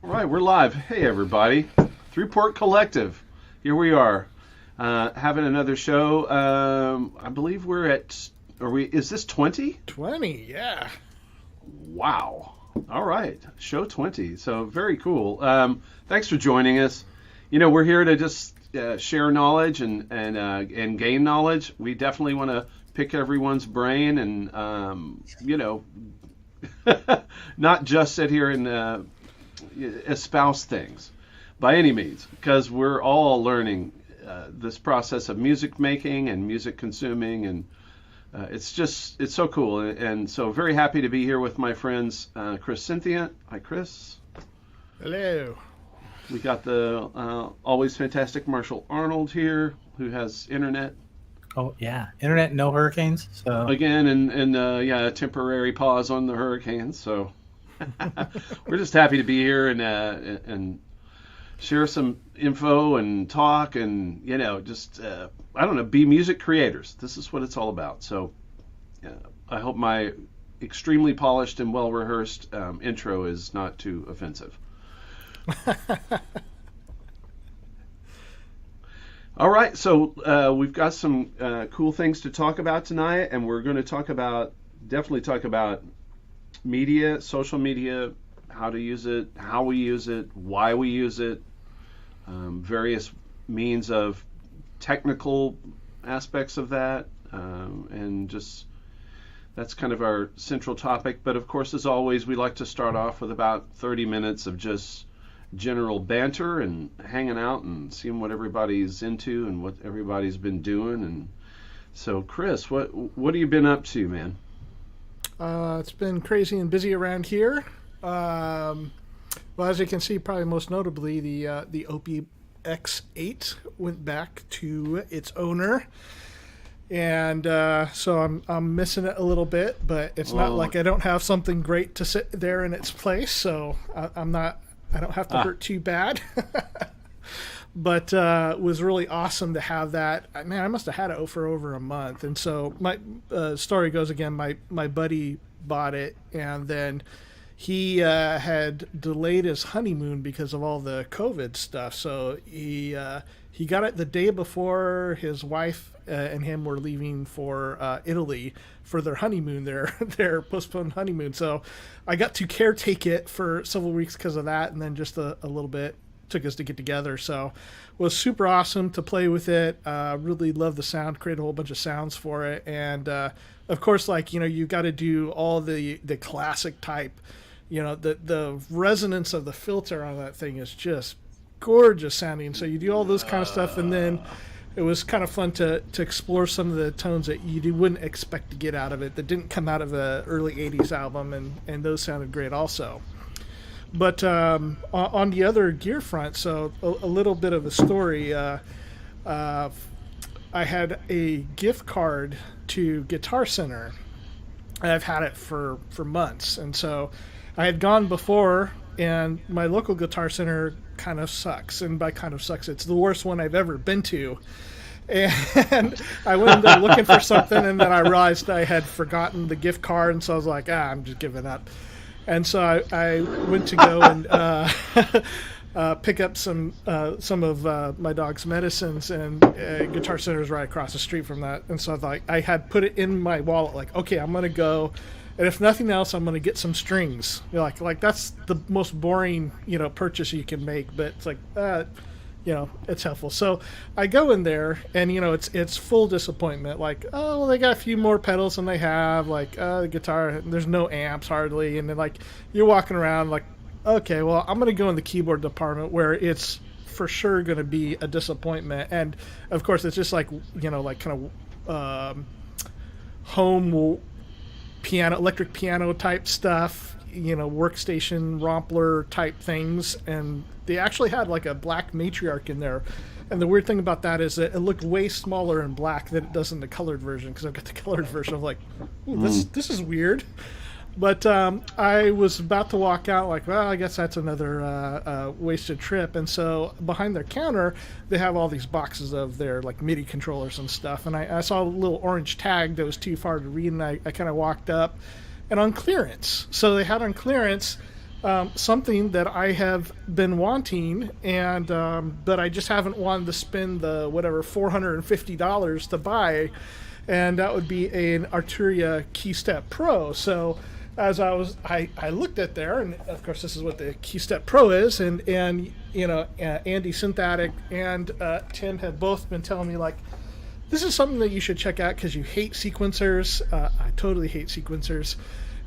All right, we're live. Hey, everybody. Thru Port Collective. Here we are, having another show. I believe we're at, is this 20? 20, yeah. Wow. All right, show 20. So very cool. Thanks for joining us. You know, we're here to just share knowledge and gain knowledge. We definitely want to pick everyone's brain and, not just sit here and espouse things by any means, because we're all learning this process of music making and music consuming, and it's so cool, and so very happy to be here with my friends Cryss Cynthia. Hi, Cryss. Hello. We got the always fantastic Marshal Arnold here, who has internet. Oh yeah, internet, no hurricanes. So Again, and a temporary pause on the hurricanes. So we're just happy to be here and share some info and talk and just I don't know, be music creators. This is what it's all about. So I hope my extremely polished and well rehearsed intro is not too offensive. All right, so we've got some cool things to talk about tonight, and we're going to definitely talk about media, social media, how to use it, how we use it, why we use it, various means of technical aspects of that, and just that's kind of our central topic. But of course, as always, we like to start off with about 30 minutes of just general banter and hanging out and seeing what everybody's into and what everybody's been doing. And so, Cryss, what have you been up to, man? It's been crazy and busy around here. Well, as you can see, probably most notably, the Opie X8 went back to its owner. And so I'm missing it a little bit, but it's not like I don't have something great to sit there in its place. So I don't have to hurt too bad. But it was really awesome to have that. Man, I must have had it for over a month. And so my story goes again, my buddy bought it, and then he had delayed his honeymoon because of all the COVID stuff. So he got it the day before his wife and him were leaving for Italy for their honeymoon, their postponed honeymoon. So I got to caretake it for several weeks because of that, and then just a little bit took us to get together. So it was super awesome to play with it. Really loved the sound, created a whole bunch of sounds for it. And of course, you got to do all the classic type, the resonance of the filter on that thing is just gorgeous sounding. So you do all those kind of stuff, and then it was kind of fun to explore some of the tones that you wouldn't expect to get out of it that didn't come out of an early 80s album, and those sounded great also. But on the other gear front, so a little bit of a story, I had a gift card to Guitar Center. I've had it for months, and so I had gone before, and my local Guitar Center kind of sucks, and by kind of sucks, it's the worst one I've ever been to. And I went there looking for something, and then I realized I had forgotten the gift card, and so I was like, I'm just giving up. And so I went to go and pick up some of my dog's medicines, and Guitar Center is right across the street from that. And so I had put it in my wallet, like, okay, I'm going to go, and if nothing else, I'm going to get some strings. Like that's the most boring, purchase you can make, but it's like, it's helpful. So I go in there, and it's full disappointment. Like, oh, well, they got a few more pedals than they have. Like, the guitar, there's no amps hardly, and then you're walking around like, okay, well, I'm gonna go in the keyboard department where it's for sure gonna be a disappointment. And of course, it's just like kind of home piano, electric piano type stuff. Workstation rompler type things, and they actually had like a black matriarch in there. And the weird thing about that is that it looked way smaller in black than it does in the colored version, because I've got the colored version of like, this is weird. But I was about to walk out like, well, I guess that's another wasted trip. And so behind their counter, they have all these boxes of their like MIDI controllers and stuff. And I saw a little orange tag that was too far to read, and I kind of walked up, and on clearance. So they had on clearance something that I have been wanting, and but I just haven't wanted to spend the whatever $450 to buy, and that would be an Arturia KeyStep Pro. So as I looked at there, and of course this is what the KeyStep Pro is, and Andy Synthetic and Tim have both been telling me like, this is something that you should check out because you hate sequencers. I totally hate sequencers.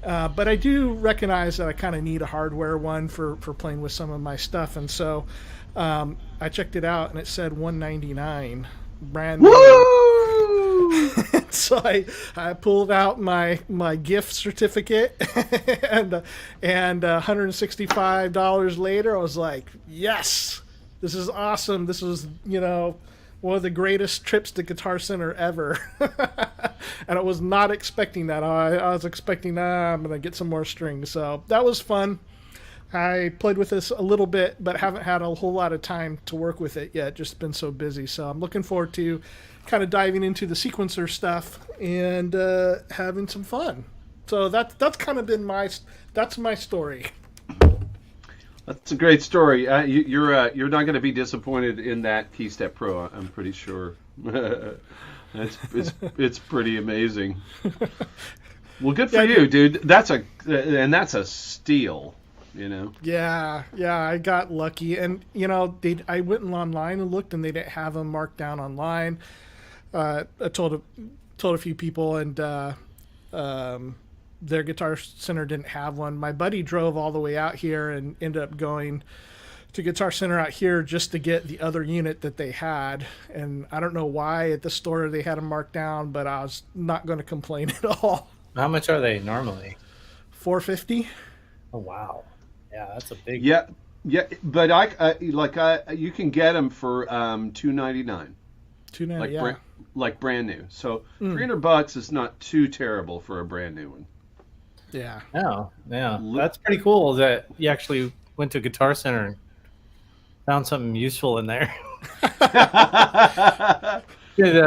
But I do recognize that I kind of need a hardware one for playing with some of my stuff. And so I checked it out, and it said $199, brand new. Woo! So I pulled out my gift certificate, and $165 later, I was like, yes, this is awesome. This was, one of the greatest trips to Guitar Center ever. And I was not expecting that. I was expecting, I'm going to get some more strings. So that was fun. I played with this a little bit, but haven't had a whole lot of time to work with it yet. Just been so busy. So I'm looking forward to kind of diving into the sequencer stuff and having some fun. So that's kind of been that's my story. That's a great story. You're not going to be disappointed in that KeyStep Pro. I'm pretty sure. It's pretty amazing. Well, good for you, dude. That's a steal. Yeah, I got lucky, and I went online and looked, and they didn't have them marked down online. I told a few people, and their Guitar Center didn't have one. My buddy drove all the way out here and ended up going to Guitar Center out here just to get the other unit that they had. And I don't know why at the store they had them marked down, but I was not going to complain at all. How much are they normally? $450. Oh wow, yeah, that's a big. Yeah, but you can get them for $299. $299, yeah. Like brand new. So $300 is not too terrible for a brand new one. Yeah. Oh, yeah. That's pretty cool that you actually went to Guitar Center and found something useful in there. Good,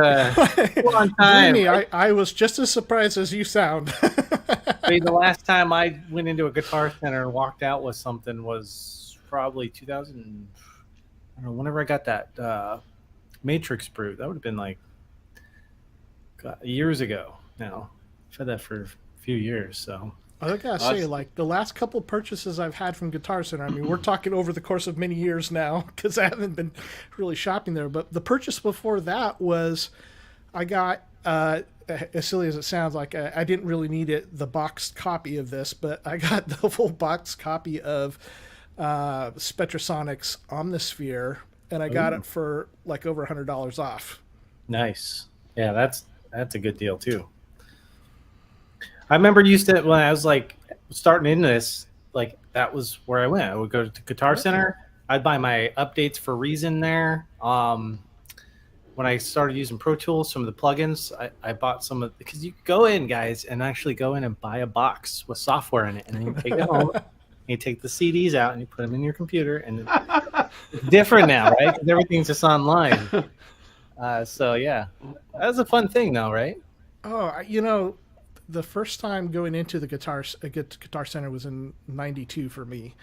on time. Believe me, I was just as surprised as you sound. The last time I went into a Guitar Center and walked out with something was probably 2000. I don't know, whenever I got that Matrix Brute. That would have been like years ago now. I've had that for a few years, so. I gotta say, like, the last couple purchases I've had from Guitar Center, I mean, we're talking over the course of many years now, because I haven't been really shopping there, but the purchase before that was, I got, as silly as it sounds, like, I didn't really need the boxed copy of this, but I got the full boxed copy of Spectrasonics Omnisphere, and I got it for, like, over $100 off. Nice. Yeah, that's a good deal, too. I remember when I was like starting into this, like that was where I went. I would go to Guitar Center. I'd buy my updates for Reason there. When I started using Pro Tools, some of the plugins, I bought some of, because you go in, guys, and actually go in and buy a box with software in it, and then you take it home. And you take the CDs out and you put them in your computer, and it's different now, right? Because everything's just online. So yeah, that was a fun thing, though, right? Oh, the first time going into the Guitar Center was in '92 for me,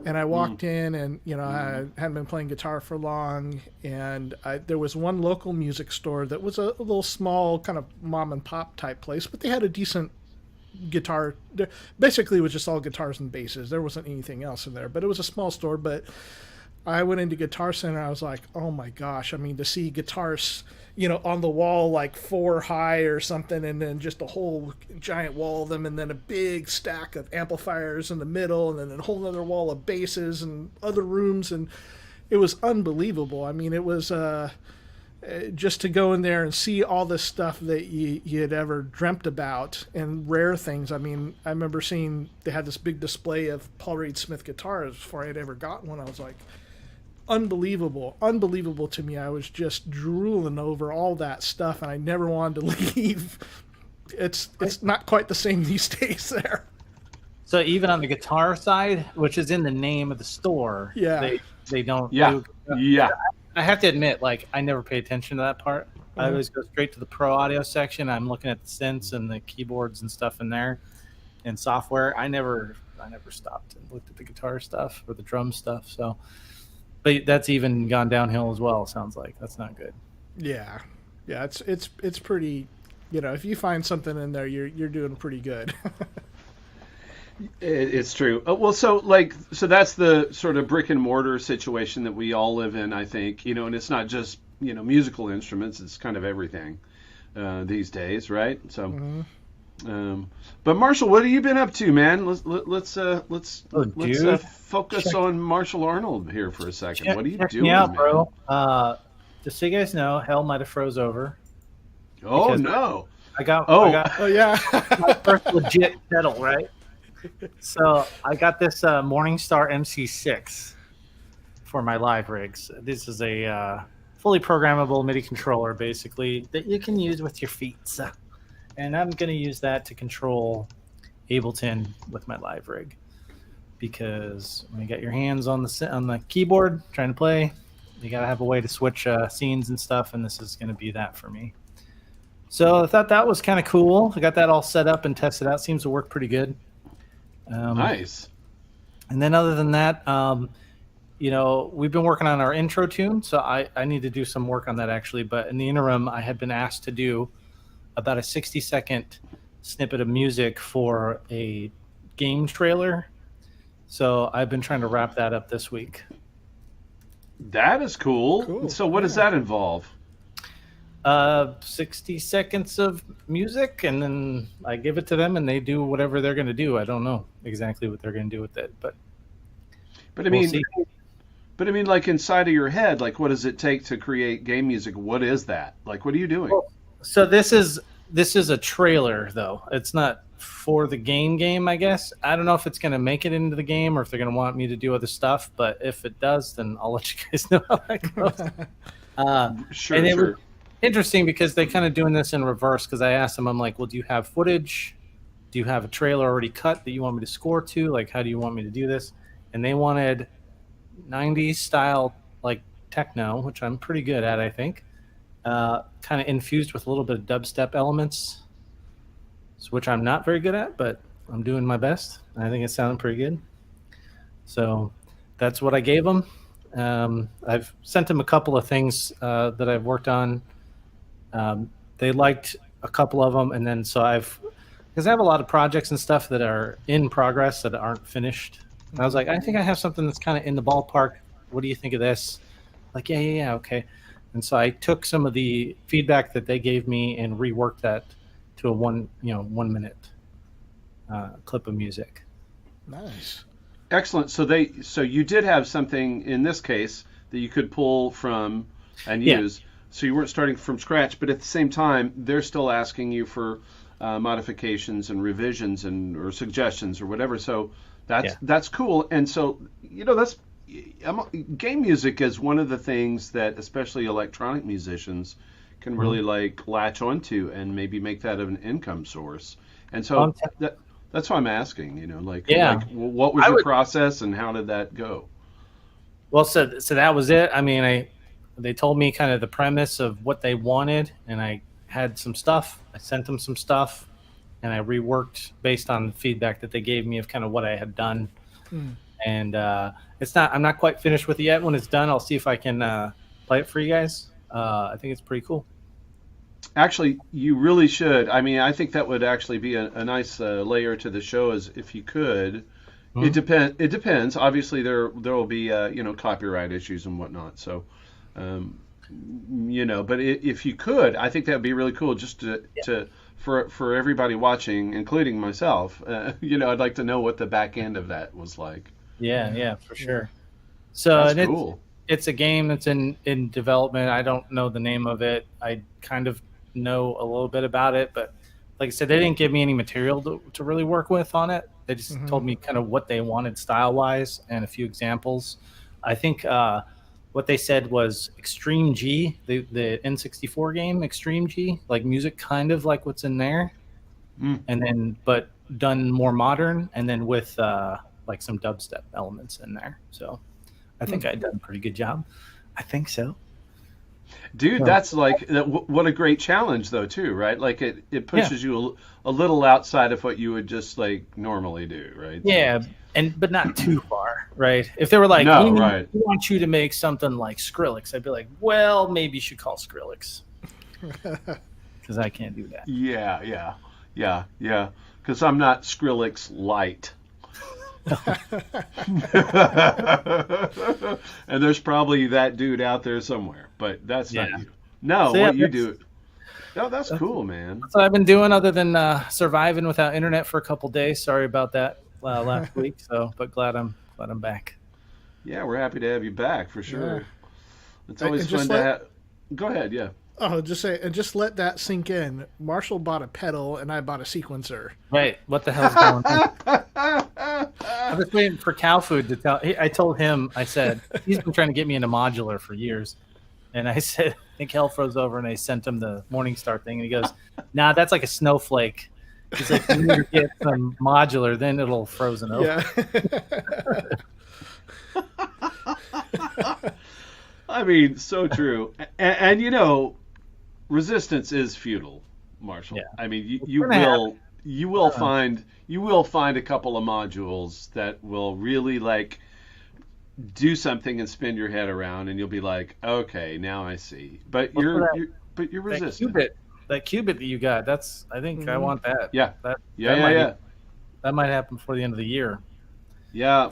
and I walked in, and I hadn't been playing guitar for long, and there was one local music store that was a little small kind of mom and pop type place, but they had a decent guitar. Basically, it was just all guitars and basses. There wasn't anything else in there, but it was a small store. But I went into Guitar Center, I was like, oh my gosh, I mean, to see guitars on the wall like 4 high or something, and then just a whole giant wall of them, and then a big stack of amplifiers in the middle, and then a whole other wall of basses and other rooms, and it was unbelievable. I mean, it was just to go in there and see all this stuff that you had ever dreamt about, and rare things. I mean, I remember seeing they had this big display of Paul Reed Smith guitars before I had ever gotten one. I was like, unbelievable to me. I was just drooling over all that stuff, and I never wanted to leave. It's not quite the same these days there. So even on the guitar side, which is in the name of the store, they don't. Yeah. I have to admit, like, I never pay attention to that part. I always go straight to the pro audio section. I'm looking at the synths and the keyboards and stuff in there, and software. I never I never stopped and looked at the guitar stuff or the drum stuff. So, but that's even gone downhill as well. Sounds like that's not good. Yeah, yeah. It's pretty. If you find something in there, you're doing pretty good. It's true. Well, so that's the sort of brick and mortar situation that we all live in, I think. And it's not just musical instruments; it's kind of everything these days, right? So, but Marshall, what have you been up to, man? Let's focus on Marshal Arnold here for a second. What are you doing, me out, man? bro? Just so you guys know, hell might have froze over. Oh no! I got oh yeah, my first legit pedal, right? So I got this Morningstar MC6 for my live rigs. This is a fully programmable MIDI controller, basically, that you can use with your feet. And I'm going to use that to control Ableton with my live rig, because when you got your hands on the keyboard trying to play, you got to have a way to switch scenes and stuff, and this is going to be that for me. So I thought that was kind of cool. I got that all set up and tested out. Seems to work pretty good. Nice. And then other than that, we've been working on our intro tune, so I need to do some work on that actually. But in the interim, I had been asked to do about a 60-second snippet of music for a game trailer. So I've been trying to wrap that up this week. That is cool. So what does that involve? 60 seconds of music, and then I give it to them, and they do whatever they're going to do. I don't know exactly what they're going to do with it, but I mean, like inside of your head, like what does it take to create game music? What is that? Like, what are you doing? So this is a trailer, though. It's not for the game, I guess. I don't know if it's going to make it into the game or if they're going to want me to do other stuff, but if it does, then I'll let you guys know how that goes. Sure. Interesting, because they kind of doing this in reverse, because I asked them, I'm like, well, do you have footage? Do you have a trailer already cut that you want me to score to? Like, how do you want me to do this? And they wanted 90s style, like techno, which I'm pretty good at, I think, kind of infused with a little bit of dubstep elements, which I'm not very good at, but I'm doing my best. I think it sounded pretty good. So that's what I gave them. I've sent them a couple of things that I've worked on. They liked a couple of them, and then because I have a lot of projects and stuff that are in progress that aren't finished. And I was like, I think I have something that's kind of in the ballpark. What do you think of this? Like, yeah, okay. And so I took some of the feedback that they gave me and reworked that to a 1 minute clip of music. Nice. Excellent. So you did have something in this case that you could pull from and use. So you weren't starting from scratch, but at the same time, they're still asking you for modifications and revisions or suggestions or whatever. So that's cool. And so game music is one of the things that especially electronic musicians can really latch onto and maybe make that an income source. And so that's why I'm asking. What was your process and how did that go? Well, so that was it. I mean, they told me kind of the premise of what they wanted, and I had some stuff. I sent them some stuff, and I reworked based on the feedback that they gave me of kind of what I had done. And I'm not quite finished with it yet. When it's done, I'll see if I can play it for you guys. I think it's pretty cool. Actually, you really should. I mean, I think that would actually be a nice layer to the show, is if you could. It depends. Obviously, there will be copyright issues and whatnot. So, but if you could, I think that would be really cool. Just for everybody watching, including myself. I'd like to know what the back end of that was like. Yeah, for sure. So that's cool. It's a game that's in development. I don't know the name of it. I kind of know a little bit about it, but like I said, they didn't give me any material to really work with on it. They just told me kind of what they wanted style-wise and a few examples. I think what they said was Extreme G, the N64 game, Extreme G, like music kind of like what's in there, and then but done more modern, and then with like some dubstep elements in there. So I think I'd done a pretty good job. I think so. Dude, that's like what a great challenge though too, right? Like it pushes you a little outside of what you would just like normally do, right? Yeah, but not too far, right? If they were like, No, we right. want you to make something like Skrillex, I'd be like, well, maybe you should call Skrillex. Because I can't do that. Yeah. Because I'm not Skrillex light. And there's probably that dude out there somewhere, but that's not you. No, So, what you do. No, that's cool, man. That's what I've been doing other than surviving without internet for a couple days. Sorry about that last week. But glad I'm back. Yeah, we're happy to have you back for sure. Yeah. It's always fun to have. Go ahead, yeah. Oh, just let that sink in. Marshall bought a pedal, and I bought a sequencer. Right. What the hell's going on? I was waiting for cow food to tell. I told him, I said, he's been trying to get me into modular for years. And I said, I think hell froze over, and I sent him the Morningstar thing. And he goes, nah, that's like a snowflake. He's like, you need to get some modular, then it'll frozen over. Yeah. I mean, so true. And you know, resistance is futile, Marshall. Yeah. I mean, you will find a couple of modules that will really like do something and spin your head around, and you'll be like, okay, now I see. But you're resistant. That qubit that you got, I think I want that. Yeah. That might happen before the end of the year. Yeah.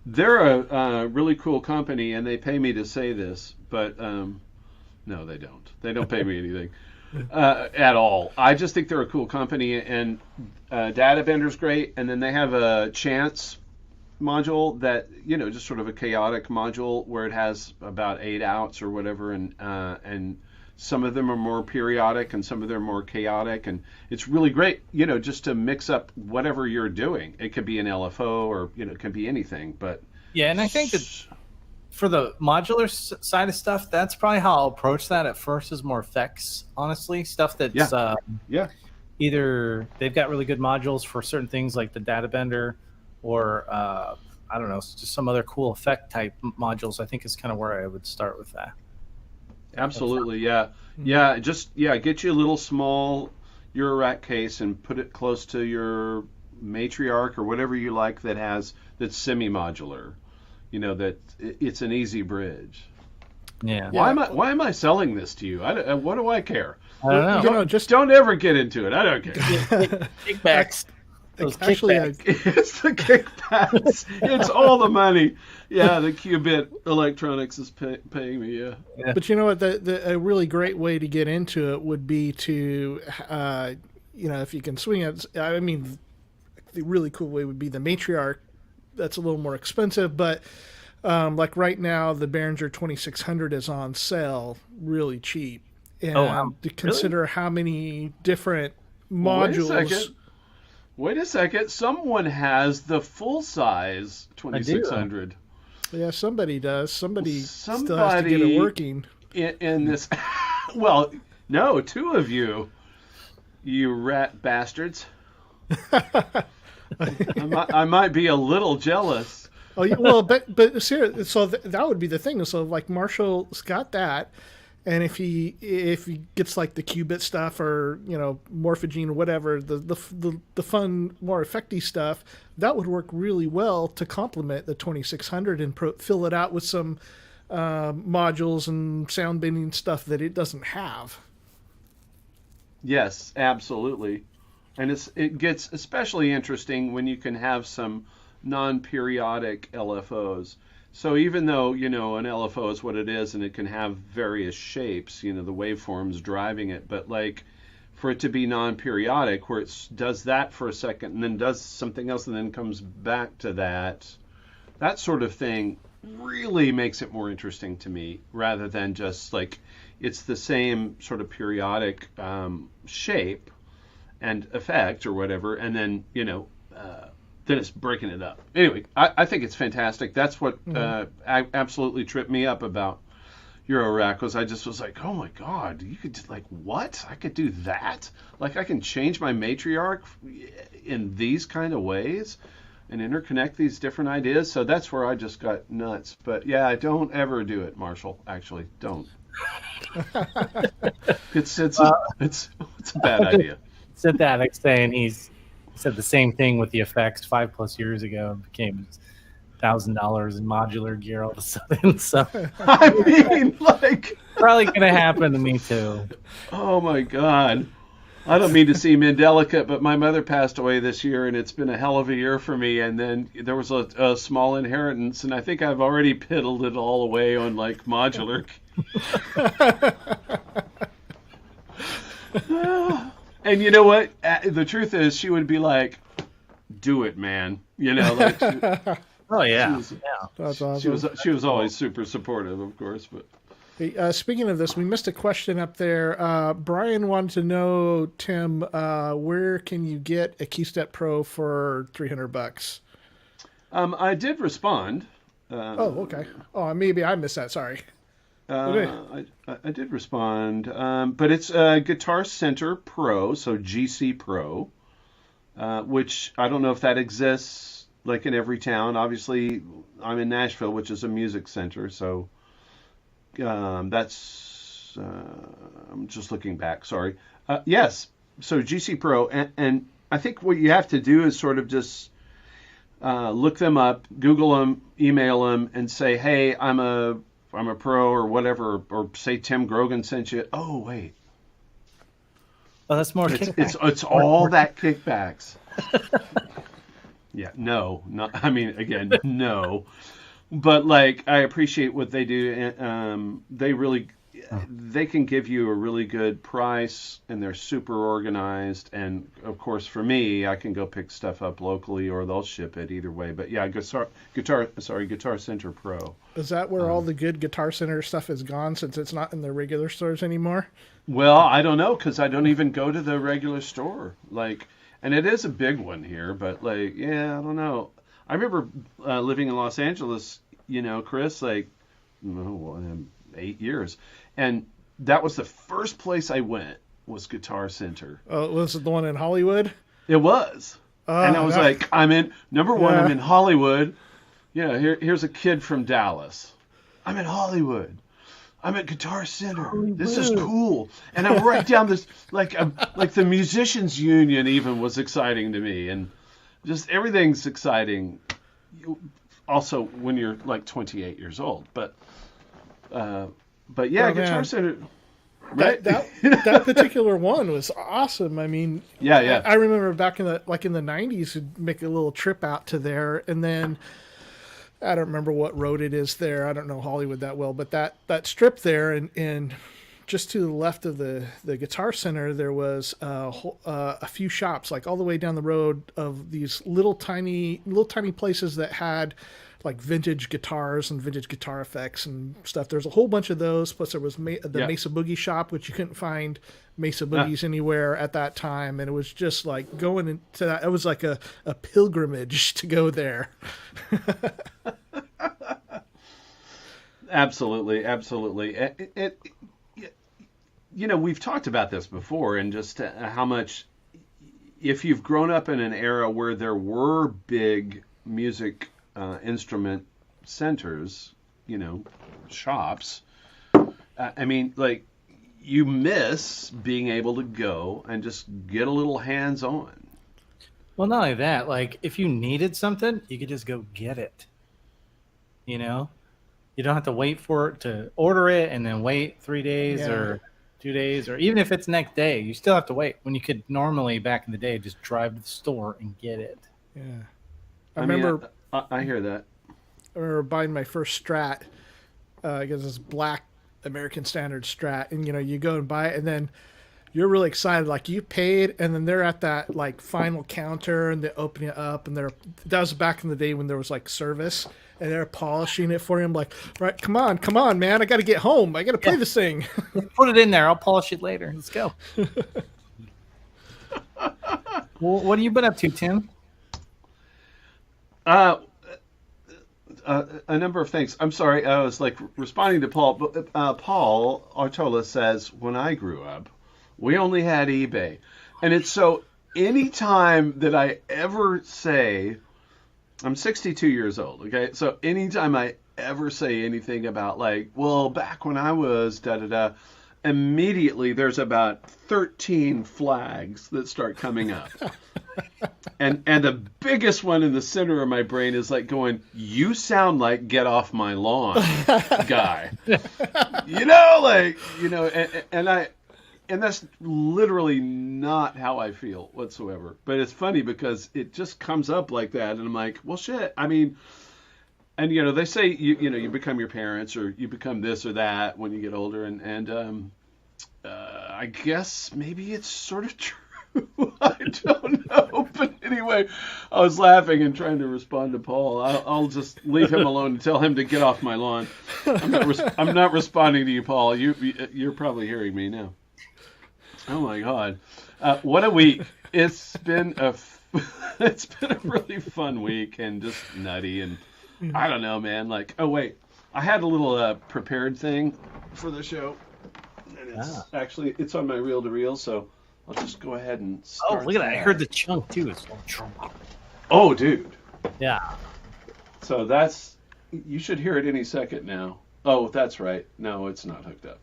They're a really cool company, and they pay me to say this, but no, they don't. They don't pay me anything at all. I just think they're a cool company, and Databender's great, and then they have a chance module that, you know, just sort of a chaotic module where it has about 8 outs or whatever, and some of them are more periodic and some of them are more chaotic, and it's really great, you know, just to mix up whatever you're doing. It could be an LFO or, you know, it can be anything, but yeah, and I think that for the modular side of stuff, that's probably how I'll approach that at first, is more effects, honestly. Stuff that's either they've got really good modules for certain things like the Databender, or I don't know, just some other cool effect type modules. I think is kind of where I would start with that. Absolutely, yeah. Get you a little small Eurorack case and put it close to your matriarch or whatever you like that's semi-modular. You know, that it's an easy bridge. Yeah. Why am I selling this to you? What do I care? I don't know. You know, just don't ever get into it. I don't care. Kickbacks. Actually, it's the kickbacks. It's all the money. Yeah, the Qubit Electronics is paying me. Yeah. But you know what? A really great way to get into it would be to, you know, if you can swing it. I mean, the really cool way would be the matriarch. That's a little more expensive, but like right now, the Behringer 2600 is on sale, really cheap. And to consider how many different modules. Wait a second. Someone has the full size 2600. Yeah, somebody does. Somebody still has to get it working. In this, well, no, 2 of you rat bastards. I might be a little jealous. Oh, well, but seriously, so that would be the thing. So like Marshall's got that, and if he gets like the qubit stuff, or, you know, morphogene or whatever, the fun, more effecty stuff, that would work really well to complement the 2600 and fill it out with some modules and sound bending stuff that it doesn't have. Yes, absolutely. And it gets especially interesting when you can have some non-periodic LFOs. So even though, you know, an LFO is what it is and it can have various shapes, you know, the waveforms driving it, but like for it to be non-periodic, where it does that for a second and then does something else and then comes back to that sort of thing really makes it more interesting to me, rather than just like it's the same sort of periodic shape and effect or whatever, and then, you know, then it's breaking it up. Anyway, I think it's fantastic. That's what absolutely tripped me up about Eurorack, was I just was like, oh my God, you could, like, what? I could do that? Like, I can change my matriarch in these kind of ways? and interconnect these different ideas. So that's where I just got nuts. But yeah, don't ever do it, Marshall. Actually, don't. It's a bad idea. Synthetic saying he said the same thing with the effects 5+ years ago and became $1,000 in modular gear all of a sudden. So I mean, like, probably gonna happen to me too. oh my God. I don't mean to seem indelicate, but my mother passed away this year, and it's been a hell of a year for me. And then there was a small inheritance, and I think I've already piddled it all away on like modular. And you know what? The truth is, she would be like, "Do it, man." You know, like. Oh yeah, That's awesome. She was always super supportive, of course, but. Hey, speaking of this, we missed a question up there. Brian wanted to know, Tim, where can you get a KeyStep Pro for $300? I did respond. Oh, okay. Oh, maybe I missed that. Sorry. I did respond, but it's Guitar Center Pro, so GC Pro, which I don't know if that exists like in every town. Obviously, I'm in Nashville, which is a music center, so. That's I'm just looking back. Sorry. Yes. So GC Pro, and I think what you have to do is sort of just look them up, Google them, email them, and say, "Hey, I'm a pro or whatever," or say Tim Grogan sent you. Oh wait. Oh, that's more. It's all that kickbacks. Yeah. No. Not. I mean, again, no. But like, I appreciate what they do. They can give you a really good price, and they're super organized. And of course, for me, I can go pick stuff up locally, or they'll ship it either way. But yeah, Guitar Center Pro. Is that where all the good Guitar Center stuff is gone, since it's not in the regular stores anymore? Well, I don't know, because I don't even go to the regular store. Like, and it is a big one here, but like, yeah, I don't know. I remember living in Los Angeles, you know, Chris, like 8 years. And that was the first place I went, was Guitar Center. Oh, was it the one in Hollywood? It was. And I was like, I'm in Hollywood. Yeah, here's a kid from Dallas. I'm in Hollywood. I'm at Guitar Center. This is cool. And I'm right down this, like the Musicians Union even was exciting to me. And just everything's exciting. Also, when you're like 28 years old, but yeah, Guitar Center. Right? That particular one was awesome. I mean, yeah. I remember back in the 90s, we'd make a little trip out to there, and then I don't remember what road it is there. I don't know Hollywood that well, but that strip there, and just to the left of the Guitar Center, there was a few shops, like all the way down the road, of these little tiny places that had like vintage guitars and vintage guitar effects and stuff. There's a whole bunch of those. Plus there was Mesa Boogie shop, which you couldn't find Mesa Boogies anywhere at that time. And it was just like going into that. It was like a pilgrimage to go there. Absolutely. You know, we've talked about this before, and just how much, if you've grown up in an era where there were big music instrument centers, you know, shops, I mean, like, you miss being able to go and just get a little hands-on. Well, not only that, like, if you needed something, you could just go get it. You know? You don't have to wait for it to order it and then wait 3 days or 2 days, or even if it's next day, you still have to wait, when you could normally, back in the day, just drive to the store and get it. Yeah. I remember... I hear that. I remember buying my first Strat, because it's black American Standard Strat, and you know, you go and buy it, and then you're really excited, like you paid, and then they're at that like final counter, and they open it up, and that was back in the day when there was like service, and they're polishing it for you. I'm like, right, come on, man, I got to get home, I got to play this thing. Put it in there, I'll polish it later. Let's go. Well, what have you been up to, Tim? A number of things. I'm sorry, I was like responding to Paul. But Paul Artola says, when I grew up, we only had eBay. And it's so, anytime that I ever say I'm 62 years old. Okay, so anytime I ever say anything about like, well, back when I was da da da, immediately there's about 13 flags that start coming up. And the biggest one in the center of my brain is like going, you sound like get off my lawn guy. And that's literally not how I feel whatsoever. But it's funny because it just comes up like that, and I'm like, well, shit. I mean, and they say you become your parents or you become this or that when you get older, and I guess maybe it's sort of true. I don't know, but anyway, I was laughing and trying to respond to Paul. I'll just leave him alone and tell him to get off my lawn. I'm not responding to you, Paul. You're probably hearing me now. Oh my God, what a week! It's been a really fun week and just nutty, and I don't know, man. Like, oh wait, I had a little prepared thing for the show, and it's on my reel to reel, so I'll just go ahead and start. Oh, look at that! I heard the chunk too. It's like, oh, dude. Yeah. So you should hear it any second now. Oh, that's right. No, it's not hooked up.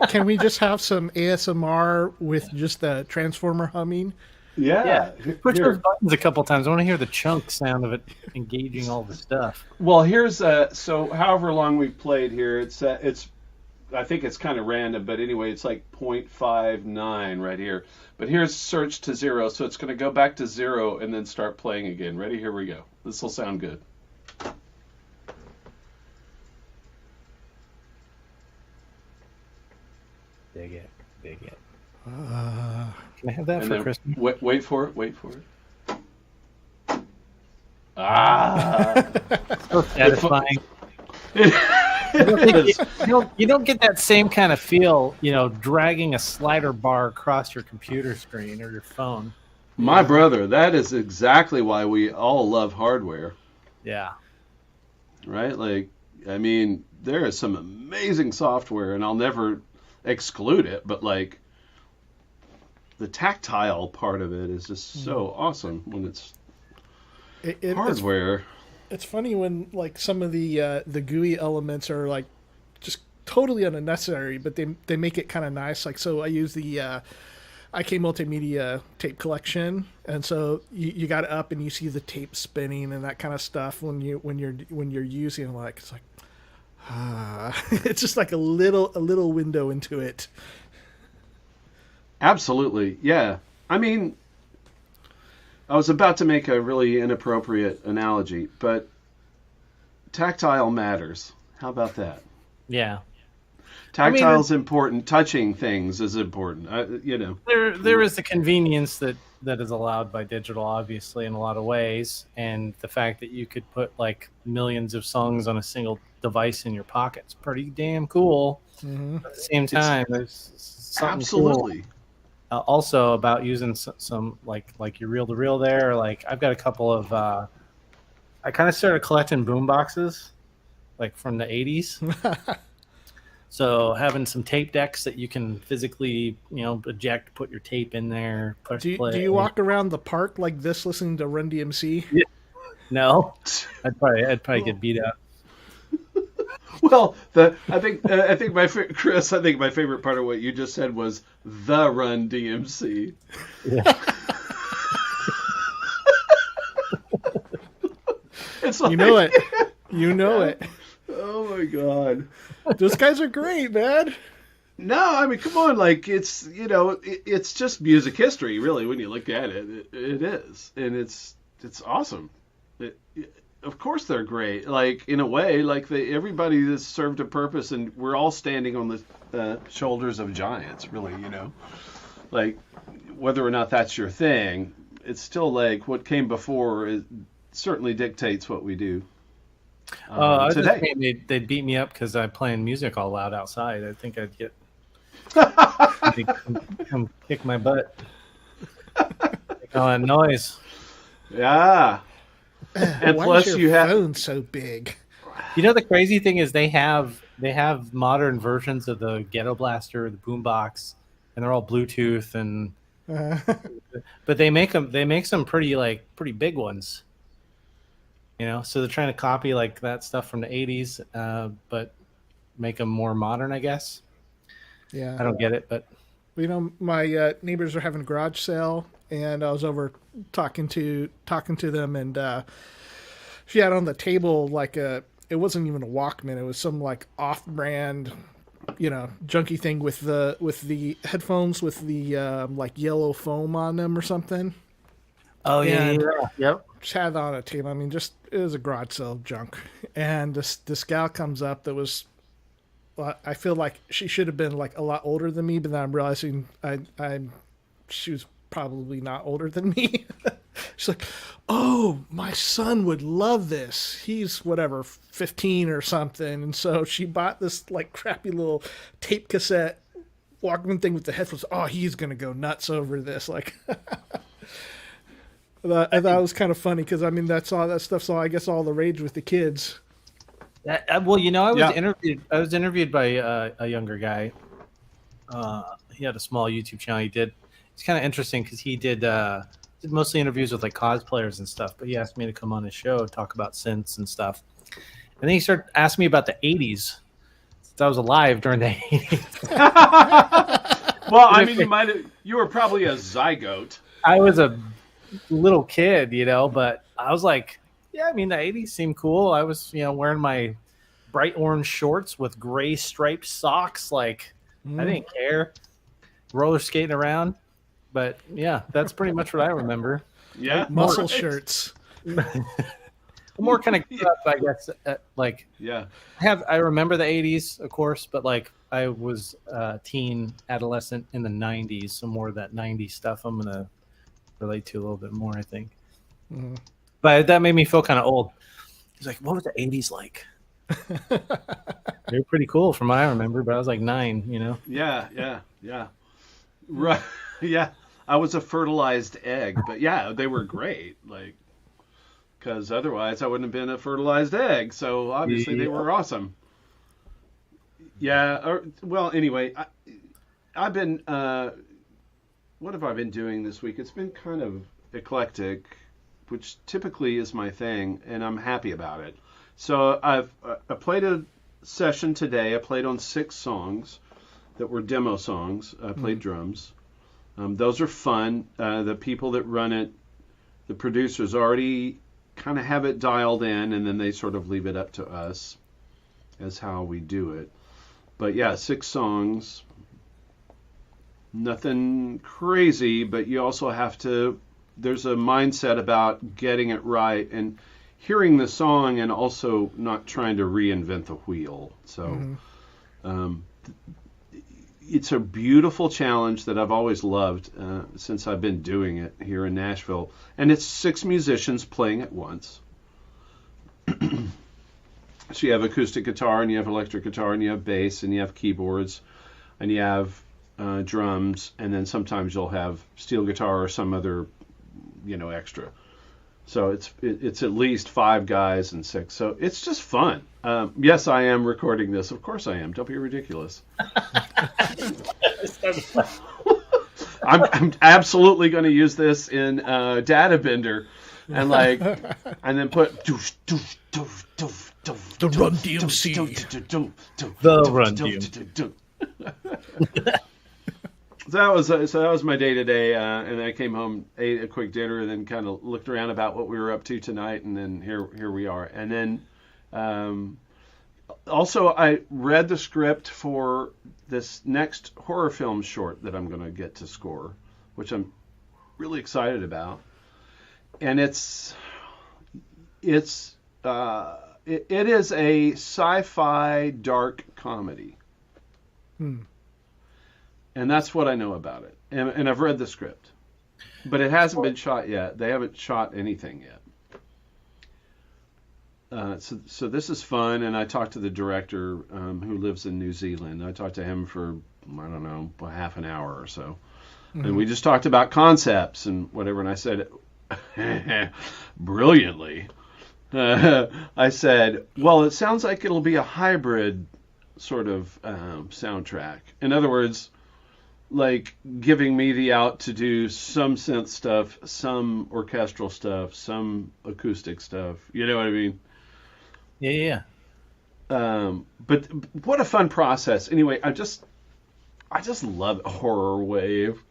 Can we just have some ASMR with just the transformer humming? Yeah. Push those buttons a couple times. I want to hear the chunk sound of it engaging all the stuff. Well, here's so however long we've played here, it's I think it's kind of random, but anyway, it's like 0.59 right here. But here's search to 0, so it's going to go back to 0 and then start playing again. Ready? Here we go. This will sound good. Dig it. Can I have that for Christmas? Wait for it. Ah! So satisfying. You don't get that same kind of feel, dragging a slider bar across your computer screen or your phone. My brother, that is exactly why we all love hardware. Yeah. Right? Like, I mean, there is some amazing software, and I'll never exclude it, but like the tactile part of it is just so awesome when it's hardware. It's funny when like some of the GUI elements are like just totally unnecessary, but they make it kind of nice. Like, so I use the IK Multimedia tape collection, and so you got it up and you see the tape spinning and that kind of stuff when you're using it. Like, it's like it's just like a little window into it. Absolutely, yeah. I mean, I was about to make a really inappropriate analogy, but tactile matters. How about that? Yeah. Tactile's important. Touching things is important. There is the convenience that is allowed by digital, obviously, in a lot of ways, and the fact that you could put like millions of songs on a single device in your pocket is pretty damn cool. Mm-hmm. At the same time, there's something absolutely cool. Also about using some like your reel to reel there. Like, I've got a couple of I kind of started collecting boom boxes like from the 80s. So having some tape decks that you can physically, eject, put your tape in there, push play. Do you walk around the park like this listening to Run DMC? Yeah. No, I'd probably get beat up. Well, I think my Chris, I think my favorite part of what you just said was the Run DMC. Yeah. It's like, you know it. Oh my God, those guys are great, man. No, I mean, come on, like it's it's just music history, really. When you look at it, it is, and it's awesome. Of course they're great. Like, in a way, like everybody has served a purpose, and we're all standing on the shoulders of giants, really. Like, whether or not that's your thing, it's still like what came before. It certainly dictates what we do. I was today. just thinking they'd beat me up because I'm playing music all loud outside. I think I'd get come kick my butt. Make all that noise. Yeah. And why plus, is your phone so big? The crazy thing is they have modern versions of the Ghetto Blaster, the boombox, and they're all Bluetooth but they make some pretty big ones. So they're trying to copy like that stuff from the 80s, but make them more modern, I guess. Yeah. I don't get it, but My neighbors are having a garage sale, and I was over talking to them, and she had on the table like it wasn't even a Walkman. It was some like off-brand, junky thing with the headphones with the like yellow foam on them or something. oh yeah, And yeah, yep. just had that on a table. I mean, just it was a garage sale junk. And this gal comes up that was, I feel like she should have been like a lot older than me, but then I'm realizing she was probably not older than me. She's like, "Oh, my son would love this. He's whatever, 15 or something." And so she bought this like crappy little tape cassette Walkman thing with the headphones. Oh, he's gonna go nuts over this. Like, I thought it was kind of funny because I mean that's all that stuff's all I guess all the rage with the kids. Well, I was Yeah. interviewed. I was interviewed by a younger guy. He had a small YouTube channel. It's kind of interesting because he did mostly interviews with like cosplayers and stuff. But he asked me to come on his show and talk about synths and stuff. And then he started asking me about the '80s. Since I was alive during the '80s. Well, I mean, you were probably a zygote. I was a little kid, but I was like, yeah, I mean, the '80s seemed cool. I was, wearing my bright orange shorts with gray striped socks. Like, I didn't care. Roller skating around. But yeah, that's pretty much what I remember. Yeah. Muscle shirts. More kind of stuff, I guess. Yeah. I remember the '80s, of course, but like I was a teen, adolescent in the '90s, so more of that '90s stuff I'm gonna relate to a little bit more, I think. Mm-hmm. But that made me feel kind of old. He's like, "What was the '80s like?" They were pretty cool from what I remember, but I was like 9, Yeah. Right. Yeah. I was a fertilized egg, but yeah, they were great. Like, because otherwise I wouldn't have been a fertilized egg. So obviously they were awesome. Yeah. Well, anyway, I've been. What have I been doing this week? It's been kind of eclectic, which typically is my thing, and I'm happy about it. So I played a session today. I played on 6 songs that were demo songs. I played drums. Those are fun. The people that run it, the producers already kind of have it dialed in, and then they sort of leave it up to us as how we do it. But yeah, 6 songs. Nothing crazy, but you also have to, there's a mindset about getting it right and hearing the song and also not trying to reinvent the wheel. So it's a beautiful challenge that I've always loved since I've been doing it here in Nashville. And it's 6 musicians playing at once. So you have acoustic guitar, and you have electric guitar, and you have bass, and you have keyboards, and you have drums, and then sometimes you'll have steel guitar or some other, extra. So it's at least 5 guys and 6. So it's just fun. Yes, I am recording this. Of course I am. Don't be ridiculous. I'm absolutely going to use this in Data Bender, and then put The Run DMC. The Run DMC. So that was my day today, and I came home, ate a quick dinner, and then kind of looked around about what we were up to tonight, and then here we are. And then also I read the script for this next horror film short that I'm going to get to score, which I'm really excited about. And it is a sci-fi dark comedy. And that's what I know about it. And I've read the script. But it hasn't been shot yet. They haven't shot anything yet. So this is fun. And I talked to the director who lives in New Zealand. I talked to him for, I don't know, half an hour or so. And we just talked about concepts and whatever. And I said, brilliantly, I said, well, it sounds like it'll be a hybrid sort of soundtrack. In other words, like giving me the out to do some synth stuff, some orchestral stuff, some acoustic stuff. You know what I mean? Yeah. But what a fun process. Anyway, I just love it. Horror wave.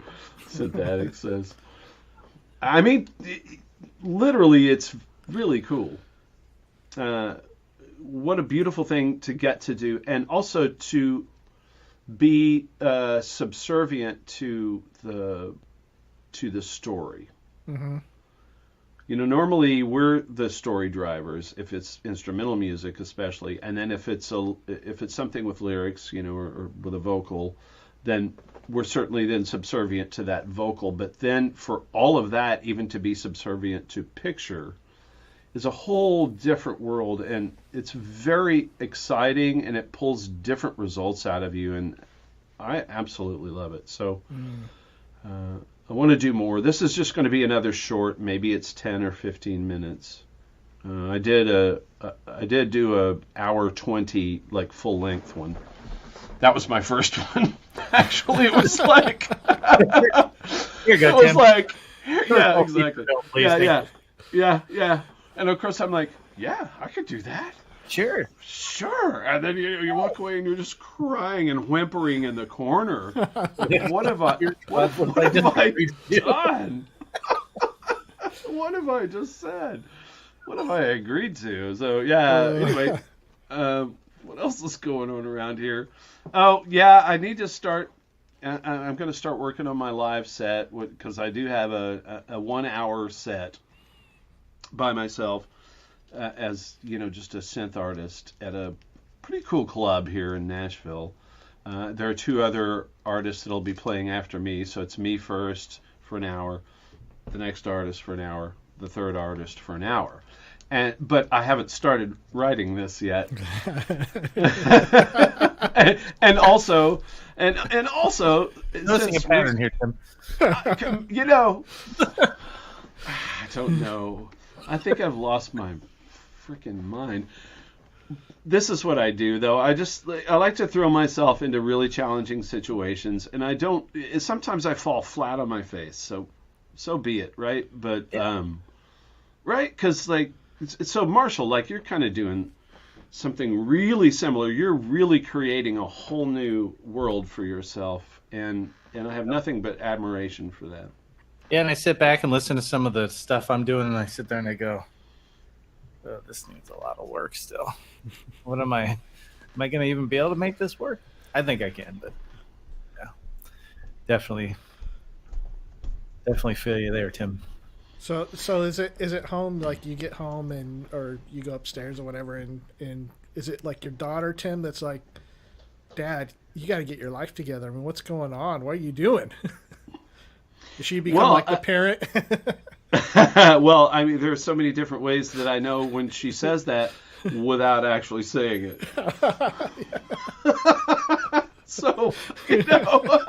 Synthetic says. I mean, literally, it's really cool. What a beautiful thing to get to do, and also to be subservient to the story. Mm-hmm. You know, normally we're the story drivers if it's instrumental music, especially, and then if it's something with lyrics, you know, or with a vocal, then we're certainly then subservient to that vocal. But then for all of that, even to be subservient to picture, is a whole different world, and it's very exciting, and it pulls different results out of you, and I absolutely love it. So. I want to do more. This is just going to be another short. Maybe it's 10 or 15 minutes. I did do a hour 20 like full length one. That was my first one. Actually, it was like You're good, it was Tim. like yeah, exactly. Please, Yeah. And of course I'm like, yeah, I could do that. Sure. And then you walk away and you're just crying and whimpering in the corner. What have I done? What have I just said? What have I agreed to? So yeah. Anyway, what else is going on around here? Oh yeah, I need to start. I'm going to start working on my live set because I do have a 1 hour set by myself. As you know, just a synth artist at a pretty cool club here in Nashville. There are two other artists that'll be playing after me, so it's me first for an hour, the next artist for an hour, the third artist for an hour. But I haven't started writing this yet. and also, noticing a pattern here, Tim. You know, I don't know. I think I've lost my freaking mind. This is what I do, though. I like to throw myself into really challenging situations, and I don't. Sometimes I fall flat on my face. So be it, right? But right, because like so Marshall, like you're kind of doing something really similar. You're really creating a whole new world for yourself, and I have nothing but admiration for that. Yeah, and I sit back and listen to some of the stuff I'm doing, and I sit there and I go, oh, this needs a lot of work still. What am I going to even be able to make this work? I think I can, but yeah, definitely feel you there, Tim. So is it home, like you get home or you go upstairs or whatever, and is it like your daughter, Tim, that's like, Dad, you got to get your life together. I mean, what's going on? What are you doing? Does she become the parent? Well, I mean, there's so many different ways that I know when she says that without actually saying it. So, you know,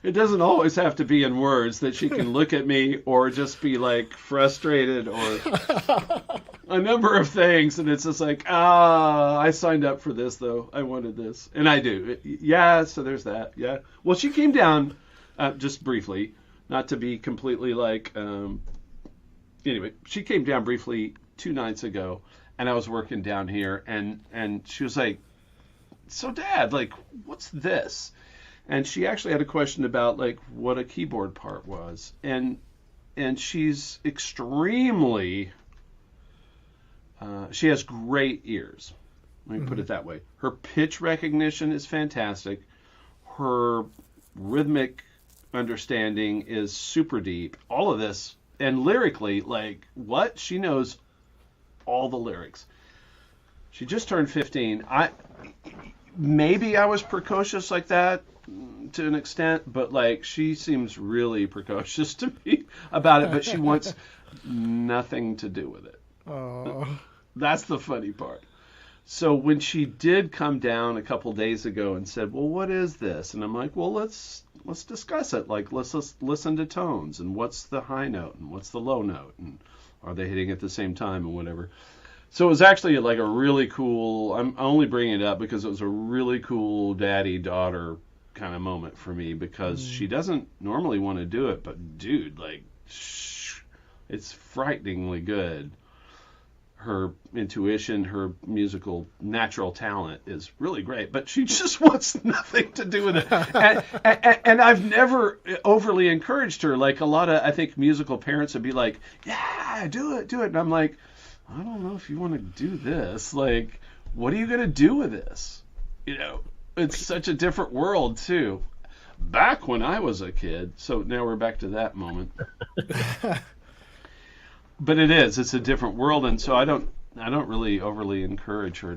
it doesn't always have to be in words that she can look at me or just be like frustrated or a number of things. And it's just like, I signed up for this, though. I wanted this. And I do. Yeah, so there's that. Yeah. Well, she came down just briefly. Not to be completely like, anyway, she came down briefly 2 nights ago, and I was working down here, and she was like, so Dad, like, what's this? And she actually had a question about like what a keyboard part was, and she's extremely, she has great ears. Let me put it that way. Her pitch recognition is fantastic. Her rhythmic understanding is super deep. All of this, and lyrically, like, what? She knows all the lyrics. She just turned 15. Maybe I was precocious like that to an extent, but like she seems really precocious to me about it, but she wants nothing to do with it. Oh. That's the funny part. So when she did come down a couple days ago and said, well, what is this? And I'm like, well, let's discuss it. Like, let's listen to tones and what's the high note and what's the low note and are they hitting at the same time and whatever. So it was actually like a really cool, I'm only bringing it up because it was a really cool daddy-daughter kind of moment for me because she doesn't normally want to do it, but dude, like, it's frighteningly good. Her intuition, her musical natural talent is really great, but she just wants nothing to do with it. And I've never overly encouraged her. Like a lot of, I think, musical parents would be like, yeah, do it. And I'm like, I don't know if you want to do this. Like, what are you going to do with this? You know, it's such a different world, too. Back when I was a kid. So now we're back to that moment. But it's a different world, and so I don't really overly encourage her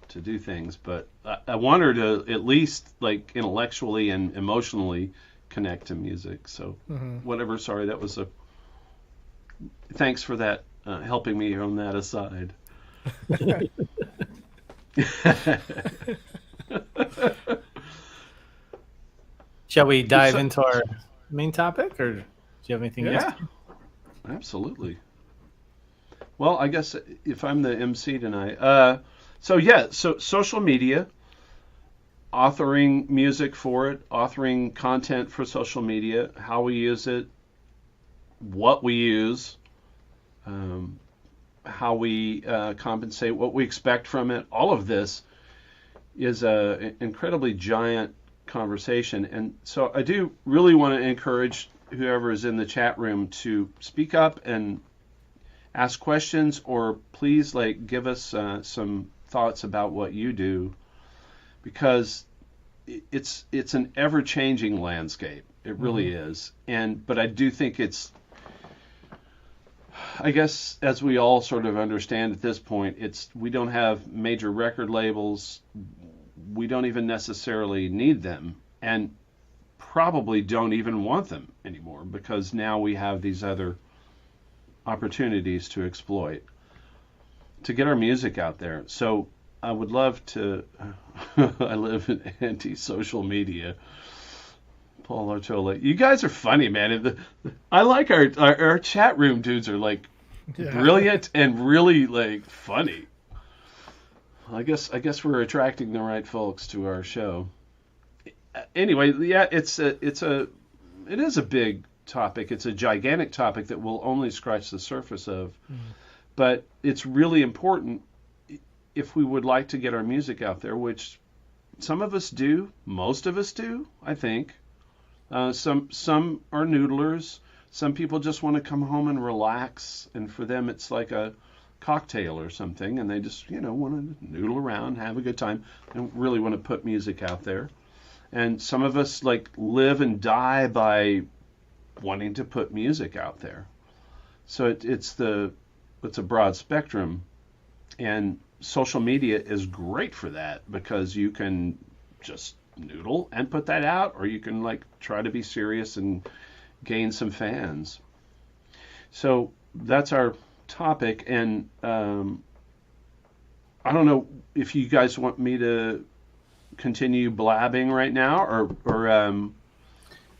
to do things, but I want her to at least like intellectually and emotionally connect to music. So whatever. Sorry, that was thanks for that, helping me on that aside. Shall we dive into our main topic, or do you have anything else? Absolutely. Well, I guess if I'm the MC tonight, so social media, authoring music for it, authoring content for social media, how we use it, what we use, how we compensate, what we expect from it. All of this is an incredibly giant conversation, and so I do really want to encourage whoever is in the chat room to speak up and ask questions, or please like give us some thoughts about what you do, because it's an ever-changing landscape. It really is. But I do think I guess as we all sort of understand at this point, we don't have major record labels. We don't even necessarily need them, and probably don't even want them anymore, because now we have these other opportunities to exploit, to get our music out there. So I would love to, I live in anti-social media. Paul Artola, you guys are funny, man. I like our chat room dudes are like brilliant and really like funny. I guess we're attracting the right folks to our show. Anyway, yeah, it is a big topic. It's a gigantic topic that we'll only scratch the surface of. But it's really important if we would like to get our music out there, which some of us do, most of us do, I think. Some are noodlers. Some people just want to come home and relax, and for them it's like a cocktail or something, and they just want to noodle around, have a good time. They don't really want to put music out there. And some of us like live and die by wanting to put music out there. So it's a broad spectrum, and social media is great for that, because you can just noodle and put that out, or you can like try to be serious and gain some fans. So that's our topic, and I don't know if you guys want me to continue blabbing right now, or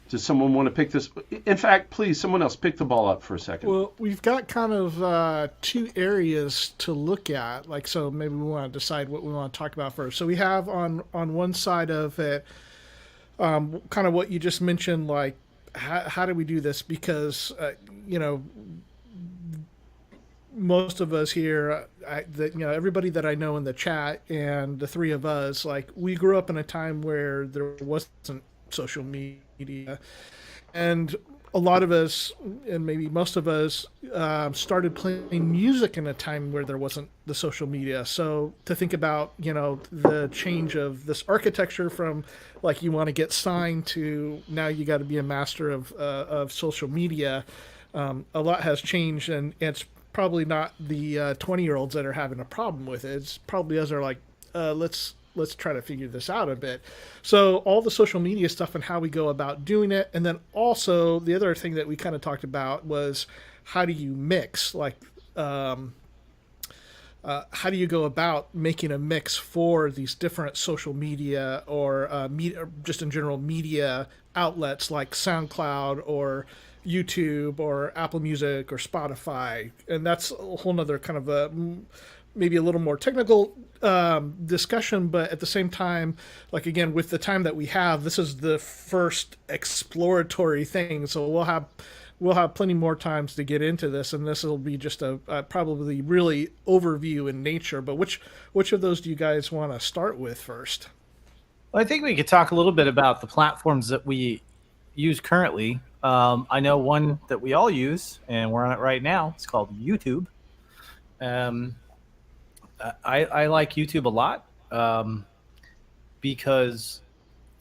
does someone want to pick this? In fact, please, someone else pick the ball up for a second. Well, we've got kind of two areas to look at. Like, so maybe we want to decide what we want to talk about first. So we have on one side of it, kind of what you just mentioned, like how do we do this? Because most of us here, everybody that I know in the chat, and the three of us, like, we grew up in a time where there wasn't social media, and a lot of us, and maybe most of us, started playing music in a time where there wasn't the social media. So to think about, the change of this architecture from like you want to get signed to now you got to be a master of social media, a lot has changed, and it's probably not the 20-year-olds that are having a problem with it. It's probably us that are like, let's try to figure this out a bit. So all the social media stuff and how we go about doing it. And then also the other thing that we kind of talked about was, how do you mix? Like, how do you go about making a mix for these different social media or media, just in general media outlets like SoundCloud or YouTube or Apple Music or Spotify? And that's a whole nother kind of a maybe a little more technical discussion, but at the same time, like again, with the time that we have, this is the first exploratory thing, so we'll have plenty more times to get into this, and this will be just a probably really overview in nature. But which of those do you guys want to start with first? Well, I think we could talk a little bit about the platforms that we use currently. I know one that we all use, and we're on it right now. It's called YouTube. Um, I like YouTube a lot because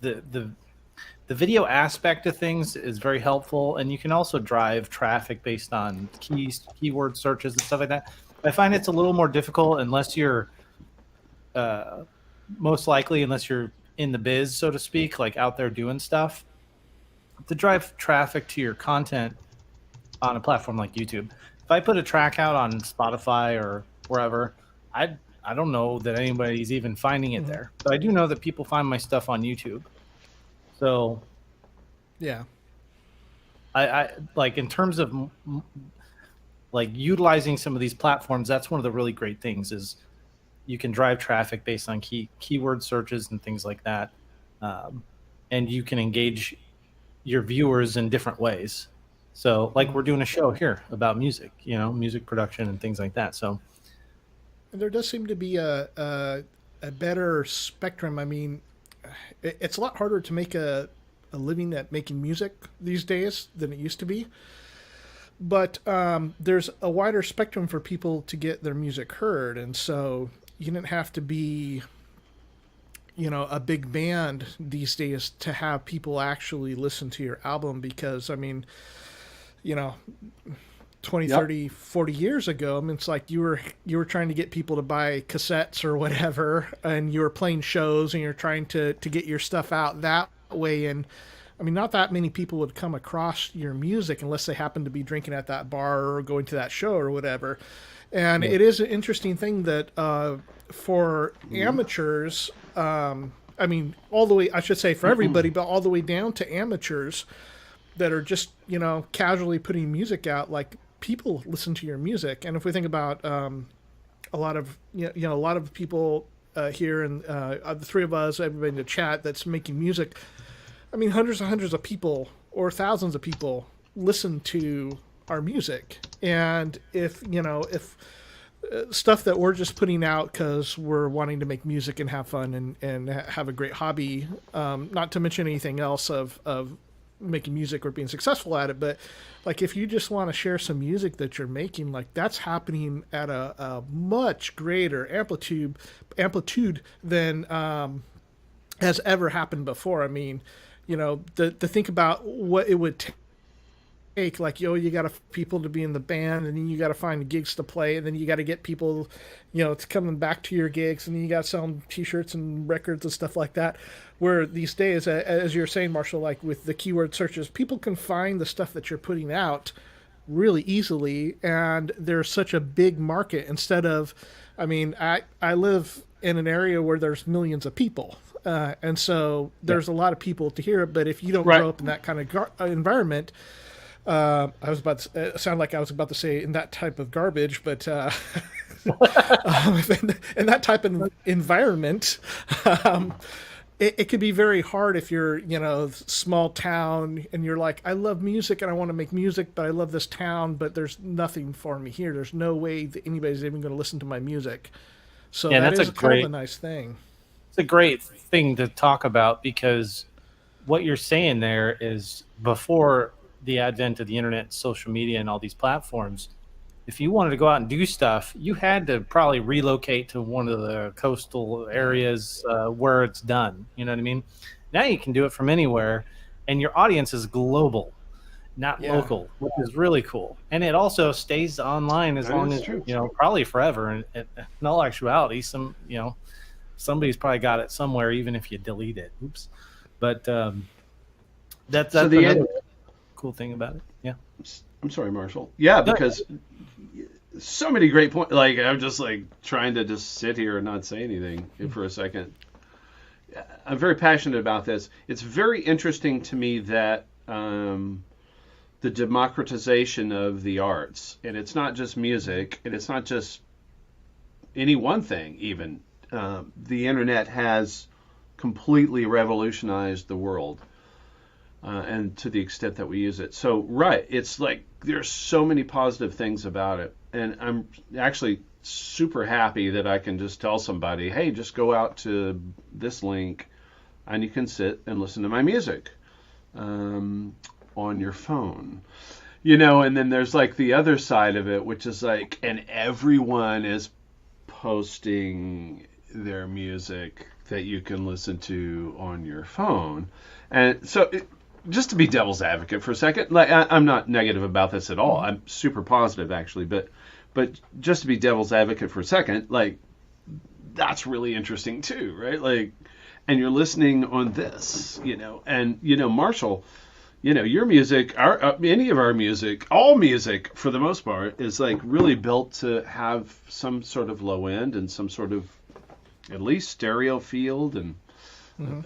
the the video aspect of things is very helpful, and you can also drive traffic based on keyword searches and stuff like that. I find it's a little more difficult unless you're most likely unless you're in the biz, so to speak, like out there doing stuff, to drive traffic to your content on a platform like YouTube. If I put a track out on Spotify or wherever, I don't know that anybody's even finding it there, but I do know that people find my stuff on YouTube. So, Yeah. I like in terms of like utilizing some of these platforms. That's one of the really great things is you can drive traffic based on keyword searches and things like that, and you can engage your viewers in different ways. So, like we're doing a show here about music, music production and things like that. So, And there does seem to be a better spectrum. I mean, it's a lot harder to make a living at making music these days than it used to be. But there's a wider spectrum for people to get their music heard. And so you didn't have to be, a big band these days to have people actually listen to your album because, I mean, 20, Yep. 30, 40 years ago, I mean, it's like you were trying to get people to buy cassettes or whatever, and you were playing shows and you're trying to get your stuff out that way. And I mean, not that many people would come across your music unless they happened to be drinking at that bar or going to that show or whatever. And it is an interesting thing that for amateurs, I mean, all the way, I should say for everybody, but all the way down to amateurs that are just, casually putting music out, like people listen to your music. And if we think about a lot of, a lot of people here and the three of us, everybody in the chat that's making music, I mean, hundreds and hundreds of people or thousands of people listen to our music. And if stuff that we're just putting out because we're wanting to make music and have fun and have a great hobby, not to mention anything else of making music or being successful at it, but like if you just want to share some music that you're making, like that's happening at a much greater amplitude than has ever happened before. I mean, to think about what it would take, like, you got to people to be in the band, and then you got to find gigs to play, and then you got to get people, to coming back to your gigs, and then you got to sell them t-shirts and records and stuff like that. Where these days, as you're saying, Marshall, like with the keyword searches, people can find the stuff that you're putting out really easily, and there's such a big market instead of, I mean, I live in an area where there's millions of people. And so there's a lot of people to hear it, but if you don't grow up in that kind of environment, I was about to sound like I was about to say in that type of garbage, but in that type of environment, it could be very hard if you're, small town and you're like, I love music and I want to make music, but I love this town, but there's nothing for me here. There's no way that anybody's even going to listen to my music. So that is kind of a nice thing. It's a great thing to talk about because what you're saying there is before the advent of the internet, social media, and all these platforms, if you wanted to go out and do stuff, you had to probably relocate to one of the coastal areas where it's done. You know what I mean? Now you can do it from anywhere, and your audience is global, not local, which is really cool. And it also stays online as long as, probably forever. And in all actuality, somebody's probably got it somewhere, even if you delete it. Oops. But that's another cool thing about it. Yeah. I'm sorry, Marshall. Yeah, because so many great points. Like, I'm just like trying to just sit here and not say anything for a second. I'm very passionate about this. It's very interesting to me that the democratization of the arts, and it's not just music, and it's not just any one thing even. The internet has completely revolutionized the world, and to the extent that we use it. So, right, it's like there's so many positive things about it, and I'm actually super happy that I can just tell somebody, hey, just go out to this link, and you can sit and listen to my music on your phone. And then there's like the other side of it, which is like, and everyone is posting their music that you can listen to on your phone. And so just to be devil's advocate for a second, like I'm not negative about this at all. I'm super positive actually, but just to be devil's advocate for a second, like that's really interesting too, right? Like, and you're listening on this, and Marshall, your music, any of our music, all music for the most part is like really built to have some sort of low end and some sort of at least stereo field and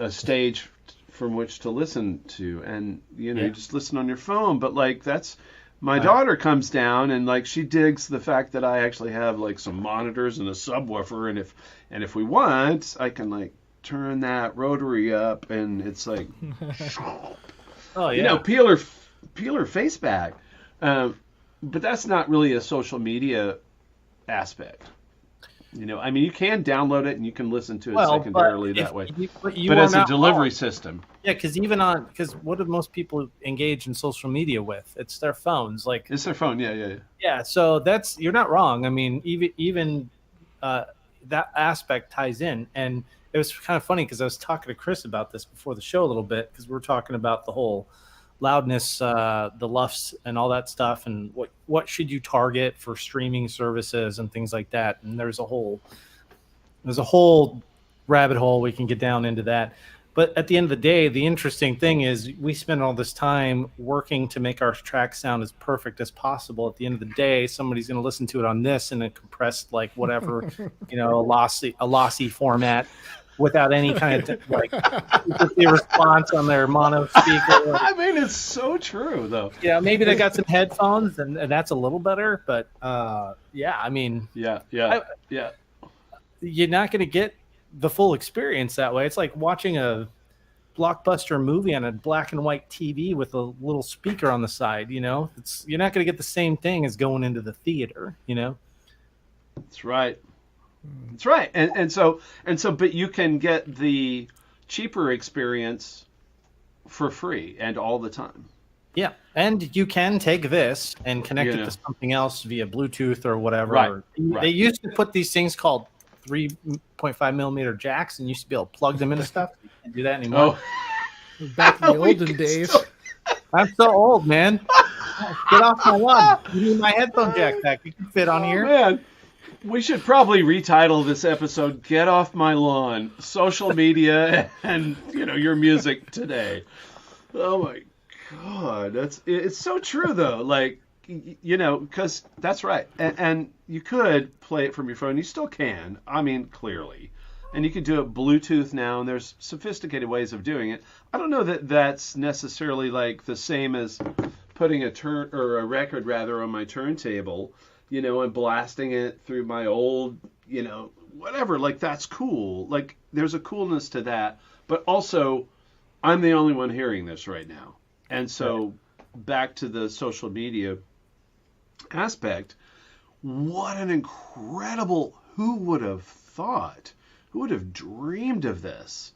a stage from which to listen to. And, you just listen on your phone. But like that's my daughter comes down and like she digs the fact that I actually have like some monitors and a subwoofer. And if we want, I can like turn that rotary up and it's like... Oh yeah, peel her face back, but that's not really a social media aspect. I mean, you can download it and you can listen to it secondarily that way. But as a delivery system, because what do most people engage in social media with? It's their phones. Like it's their phone. Yeah. Yeah. So you're not wrong. I mean, even that aspect ties in. And it was kind of funny because I was talking to Cryss about this before the show a little bit because we were talking about the whole loudness, the LUFS and all that stuff, and what should you target for streaming services and things like that. And there's a whole rabbit hole we can get down into that. But at the end of the day, the interesting thing is we spend all this time working to make our track sound as perfect as possible. At the end of the day, somebody's going to listen to it on this in a compressed, like whatever, a lossy format without any kind of response on their mono speaker. I mean, it's so true, though. Yeah, maybe they got some headphones, and that's a little better. But yeah, I mean, yeah. You're not going to get the full experience that way. It's like watching a blockbuster movie on a black and white TV with a little speaker on the side. You're not going to get the same thing as going into the theater. That's right. That's right. And so, but you can get the cheaper experience for free and all the time. Yeah. And you can take this and connect it to something else via Bluetooth or whatever. Right. They used to put these things called 3.5 millimeter jacks and used to be able to plug them into stuff. You can't do that anymore. Oh. Back in the olden days. I'm so old, man. Get off my lawn. You need my headphone jack back. You can fit on here. Man. We should probably retitle this episode "Get Off My Lawn: Social Media and Your Music Today." Oh my God, it's so true though. Like because that's right, and you could play it from your phone. You still can. I mean, clearly, and you can do it Bluetooth now, and there's sophisticated ways of doing it. I don't know that that's necessarily like the same as putting a record rather on my turntable. And blasting it through my old, whatever, like that's cool. Like there's a coolness to that, but also I'm the only one hearing this right now. And so back to the social media aspect, what an incredible, who would have thought, who would have dreamed of this,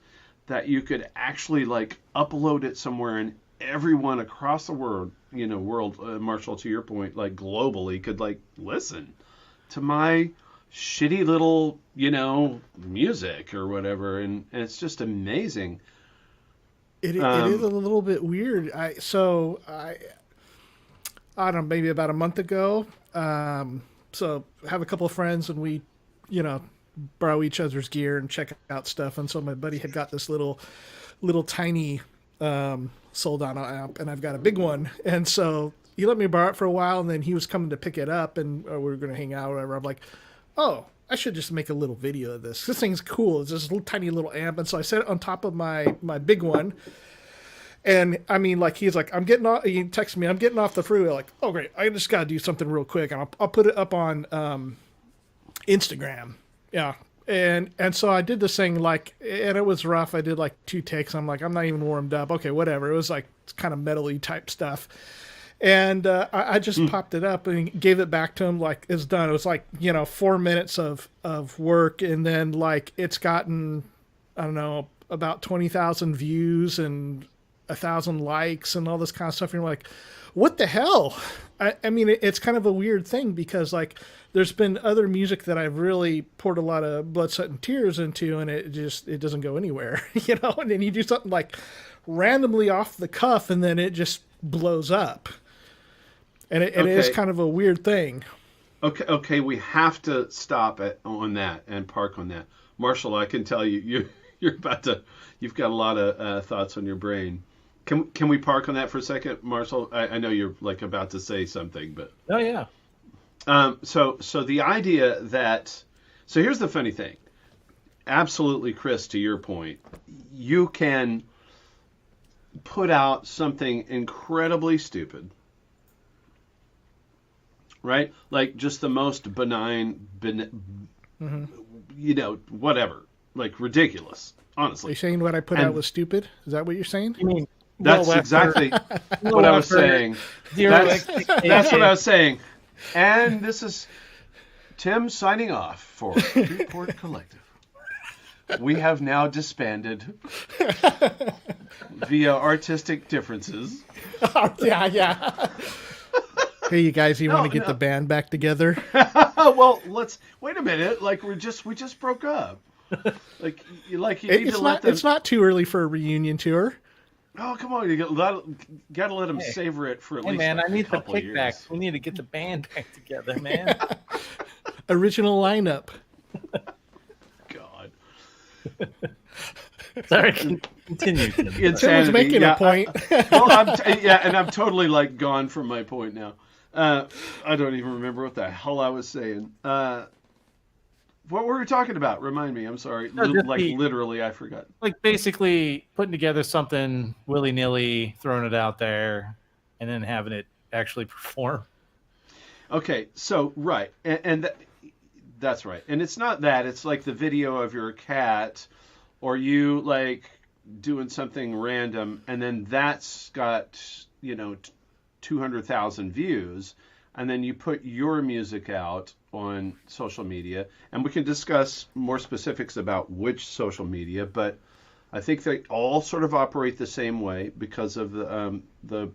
that you could actually like upload it somewhere and everyone across the world, Marshall, to your point, like globally could like listen to my shitty little, music or whatever. And it's just amazing. It is a little bit weird. I don't know, maybe about a month ago. So I have a couple of friends and we, borrow each other's gear and check out stuff. And so my buddy had got this little tiny, Soldano amp, and I've got a big one, and so he let me borrow it for a while, and then he was coming to pick it up, and we were going to hang out or whatever. I'm like, oh, I should just make a little video of this. This thing's cool. It's this little tiny little amp, and so I set it on top of my big one, and I mean, like he's like, I'm getting off. He texted me, I'm getting off the freeway. Like, oh great, I just got to do something real quick, and I'll put it up on Instagram. Yeah. And so I did this thing like, and it was rough. I did like 2 takes. I'm like, I'm not even warmed up. Okay, whatever. It was like kind of metal-y type stuff. And I just popped it up and gave it back to him like it's done. It was like, 4 minutes of work. And then like it's gotten, I don't know, about 20,000 views and 1,000 likes and all this kind of stuff. And you're like, what the hell? I mean, it's kind of a weird thing because like there's been other music that I've really poured a lot of blood, sweat, and tears into, and it doesn't go anywhere, And then you do something like randomly off the cuff, and then it just blows up, and it is kind of a weird thing. Okay, we have to stop on that and park on that. Marshall, I can tell you've got a lot of thoughts on your brain. Can we park on that for a second, Marshall? I know you're like about to say something, but oh yeah. So the idea that here's the funny thing. Absolutely, Cryss, to your point, you can put out something incredibly stupid, right? Like just the most benign, whatever, like ridiculous. Honestly, are you saying what I put out was stupid? Is that what you're saying? You mean that's exactly what I was saying. That's what I was saying. And this is Tim signing off for Thru Port Collective. We have now disbanded via artistic differences. Oh, yeah. Hey, you guys, you want to get the band back together? Well, let's wait a minute. Like we just broke up. Like you need to let them. It's not too early for a reunion tour. Oh, come on! You gotta let them savor it for at least. Man, I need the kickback. Years. We need to get the band back together, man. Original lineup. God. Sorry, continue. Tim was making a point. Well, I'm totally like gone from my point now. I don't even remember what the hell I was saying. What were we talking about? Remind me. I'm sorry. Literally, I forgot. Like basically putting together something willy-nilly, throwing it out there, and then having it actually perform. Okay, so right, and that's right. And it's not that. It's like the video of your cat, or you like doing something random, and then that's got 200,000 views, and then you put your music out on social media, and we can discuss more specifics about which social media, but I think they all sort of operate the same way because of the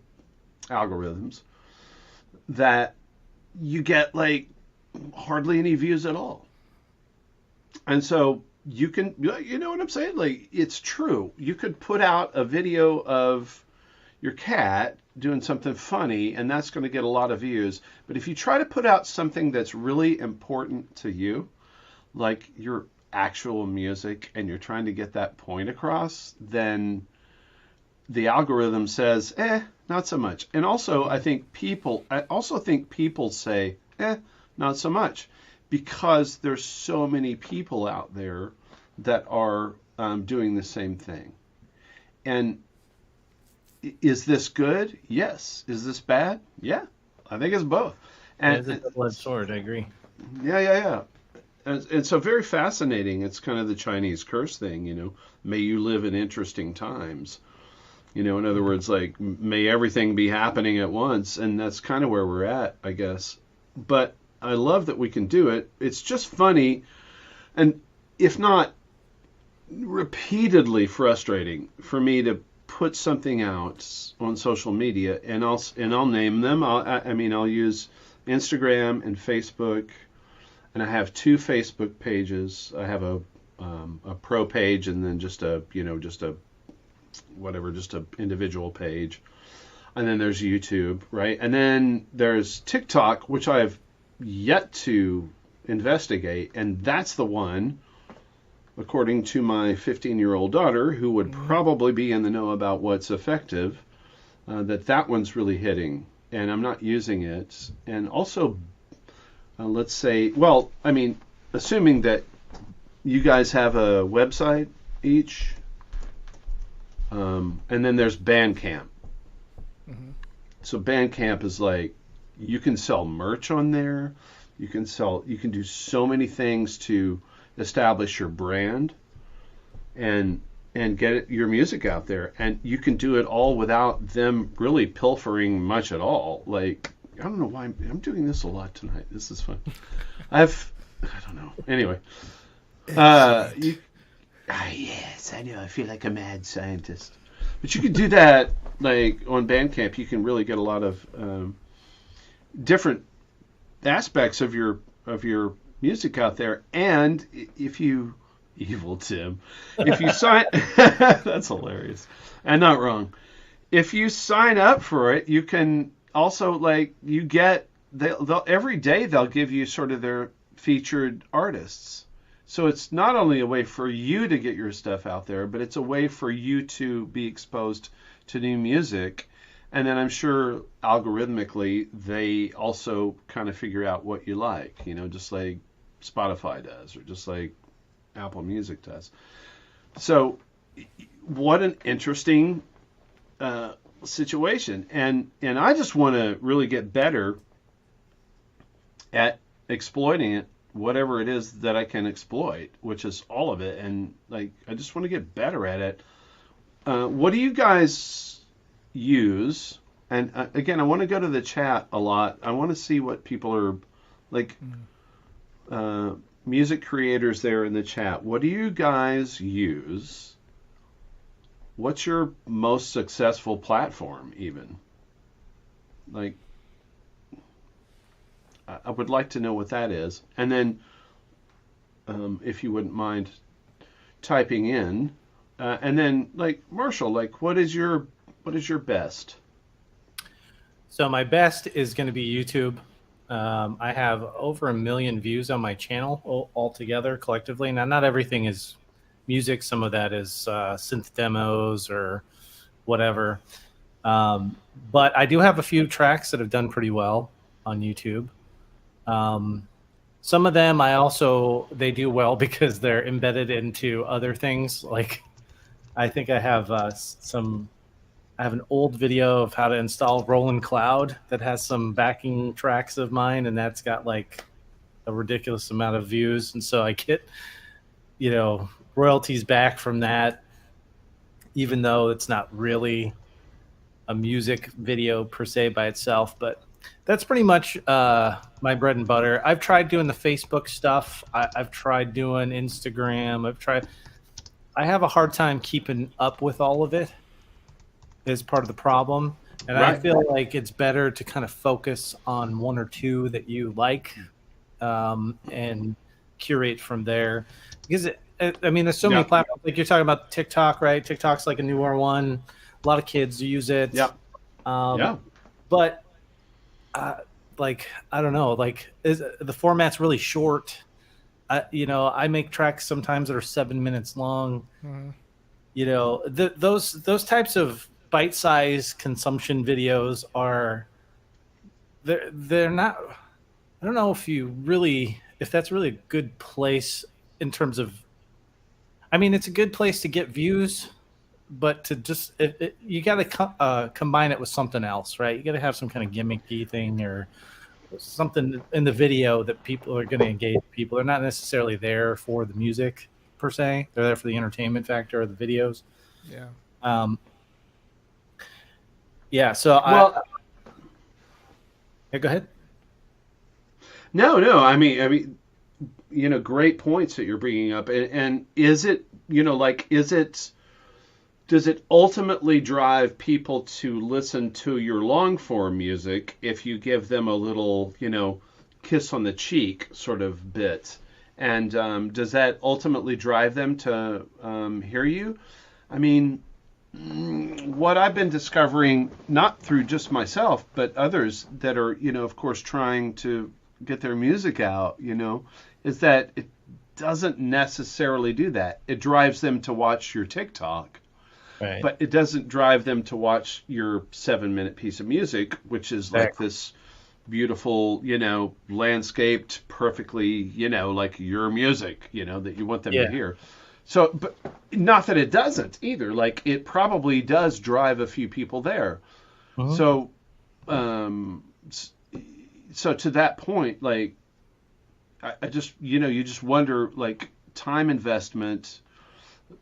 algorithms, that you get like hardly any views at all. And so you can, you know what I'm saying? Like, it's true. You could put out a video of your cat doing something funny, and that's going to get a lot of views. But if you try to put out something that's really important to you, like your actual music, and you're trying to get that point across, then the algorithm says, not so much. And also, I also think people say, not so much, because there's so many people out there that are doing the same thing. And is this good? Yes. Is this bad? Yeah. I think it's both. And it's a double-edged sword. I agree. Yeah. And so very fascinating. It's kind of the Chinese curse thing, May you live in interesting times. In other words, like, may everything be happening at once. And that's kind of where we're at, I guess. But I love that we can do it. It's just funny, and if not repeatedly frustrating for me to put something out on social media, and I'll name them. I'll use Instagram and Facebook, and I have 2 Facebook pages. I have a pro page, and then just a individual page, and then there's YouTube, right? And then there's TikTok, which I've yet to investigate, and that's the one, according to my 15-year-old daughter, who would probably be in the know about what's effective, that one's really hitting, and I'm not using it. And also, let's say, assuming that you guys have a website each, and then there's Bandcamp. Mm-hmm. So Bandcamp is like, you can sell merch on there. You can sell. You can do so many things to establish your brand and get your music out there, and you can do it all without them really pilfering much at all. Like, I don't know why I'm doing this a lot tonight. This is fun. I don't know. Anyway, yes, I know. I feel like a mad scientist. But you can do that, like on Bandcamp. You can really get a lot of different aspects of your music out there. And if you, evil Tim, if you sign, that's hilarious and not wrong. If you sign up for it, you can also, like, you get they'll every day they'll give you sort of their featured artists. So it's not only a way for you to get your stuff out there, but it's a way for you to be exposed to new music. And then I'm sure algorithmically they also kind of figure out what you like, just like Spotify does, or just like Apple Music does. So what an interesting situation. And I just want to really get better at exploiting it, whatever it is that I can exploit, which is all of it. And like, I just want to get better at it. What do you guys use? And again, I want to go to the chat a lot. I want to see what people are like. Music creators there in the chat. What do you guys use? What's your most successful platform, even? Like, I would like to know what that is. And then, if you wouldn't mind typing in, and then, like, Marshall, like, what is your best? So my best is going to be YouTube. I have over 1 million views on my channel altogether, collectively. Now, not everything is music. Some of that is synth demos or whatever. But I do have a few tracks that have done pretty well on YouTube. Some of them they do well because they're embedded into other things. Like, I think I have I have an old video of how to install Roland Cloud that has some backing tracks of mine, and that's got like a ridiculous amount of views. And so I get, royalties back from that, even though it's not really a music video per se by itself. But that's pretty much my bread and butter. I've tried doing the Facebook stuff. I've tried doing Instagram. I have a hard time keeping up with all of it. Is part of the problem. And right. I feel like it's better to kind of focus on one or two that you like, and curate from there. Because, there's so many platforms. Like you're talking about TikTok, right? TikTok's like a newer one. A lot of kids use it. Yeah. But, like, I don't know. Like, the format's really short. I make tracks sometimes that are 7 minutes long. Mm-hmm. Those types of bite-sized consumption videos they're not. I don't know if that's really a good place in terms of. It's a good place to get views, but to just you got to combine it with something else, right? You got to have some kind of gimmicky thing or something in the video that people are going to engage. People are not necessarily there for the music per se; they're there for the entertainment factor of the videos. Yeah. Yeah, so go ahead. No. Great points that you're bringing up. And is it, does it ultimately drive people to listen to your long form music if you give them a little, kiss on the cheek sort of bit? And does that ultimately drive them to hear you? What I've been discovering, not through just myself, but others that are, of course, trying to get their music out, is that it doesn't necessarily do that. It drives them to watch your TikTok, right, but it doesn't drive them to watch your 7-minute piece of music, which is like this beautiful, landscaped, perfectly, like your music, that you want them to hear. So, but not that it doesn't either. Like, it probably does drive a few people there. Uh-huh. So to that point, like, I just, you just wonder, like, time investment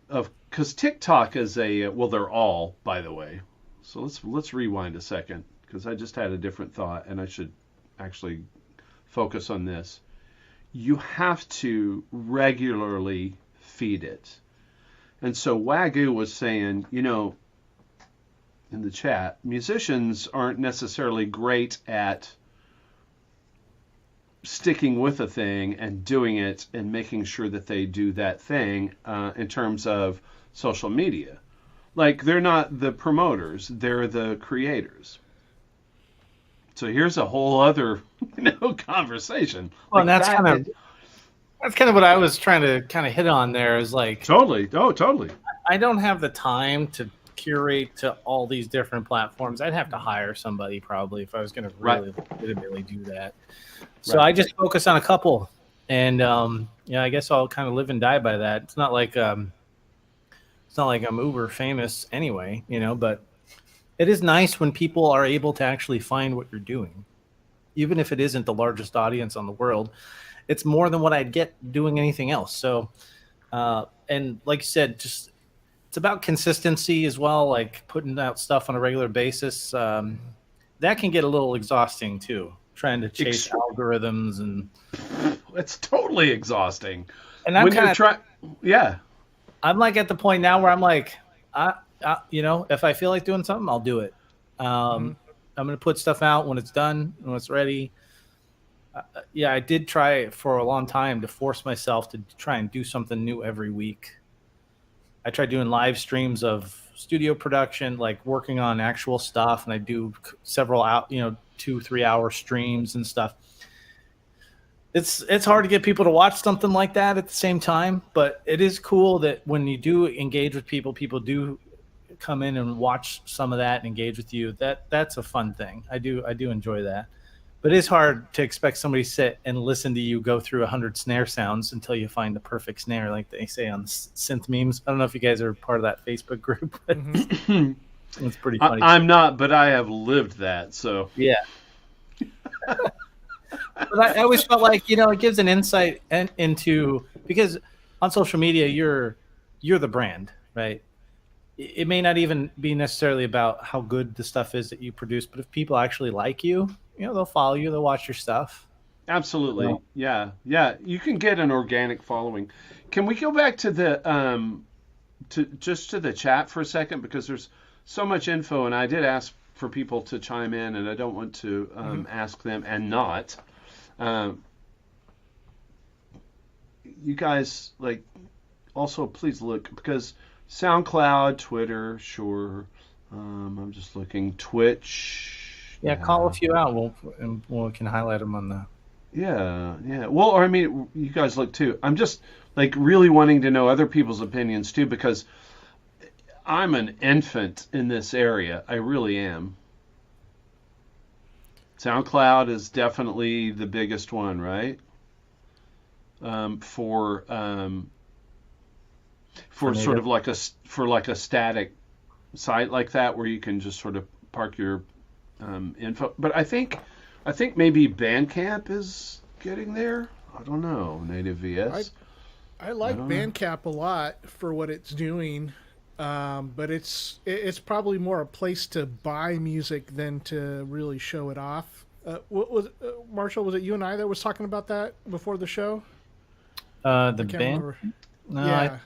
because TikTok is well, they're all, by the way. So let's rewind a second, because I just had a different thought and I should actually focus on this. You have to regularly feed it. And so Wagyu was saying, in the chat, musicians aren't necessarily great at sticking with a thing and doing it and making sure that they do that thing in terms of social media. Like, they're not the promoters, they're the creators. So here's a whole other, conversation. Well, like and that's kind of what I was trying to kind of hit on there, is like, totally. Oh, totally. I don't have the time to curate to all these different platforms. I'd have to hire somebody probably if I was going to really legitimately do that. So I just focus on a couple, and I guess I'll kind of live and die by that. It's not like I'm uber famous anyway, but it is nice when people are able to actually find what you're doing, even if it isn't the largest audience on the world. It's more than what I'd get doing anything else. So, and like you said, just it's about consistency as well, like putting out stuff on a regular basis. That can get a little exhausting too, trying to chase algorithms, and it's totally exhausting. And I'm kind of yeah. I'm like at the point now where I'm like, if I feel like doing something, I'll do it. I'm going to put stuff out when it's done, when it's ready. I did try for a long time to force myself to try and do something new every week. I tried doing live streams of studio production, like working on actual stuff, and I do several 2-3 hour streams and stuff. It's hard to get people to watch something like that at the same time, but it is cool that when you do engage with people do come in and watch some of that and engage with you. That's a fun thing. I do enjoy that. But it is hard to expect somebody to sit and listen to you go through 100 snare sounds until you find the perfect snare, like they say on synth memes. I don't know if you guys are part of that Facebook group, but it's pretty funny. I'm not, but I have lived that, so. Yeah. But I always felt like, it gives an insight into, because on social media, you're the brand, right? It may not even be necessarily about how good the stuff is that you produce, but if people actually like you, they'll follow you, they'll watch your stuff. Absolutely. Yeah. You can get an organic following. Can we go back to the to the chat for a second, because there's so much info, and I did ask for people to chime in, and I don't want to ask them and not. You guys, like, also please look, because SoundCloud, Twitter, sure. I'm just looking. Twitch. Yeah, call a few out. We can highlight them on the. Yeah. Well, I mean, you guys look too. I'm just like really wanting to know other people's opinions too, because I'm an infant in this area. I really am. SoundCloud is definitely the biggest one, right? For sort of like a static site like that, where you can just sort of park your info. But I think maybe Bandcamp is getting there. I don't know. Native VS. I like Bandcamp a lot for what it's doing, but it's probably more a place to buy music than to really show it off. Marshall, was it you and I that was talking about that before the show? The band? Remember. No, yeah.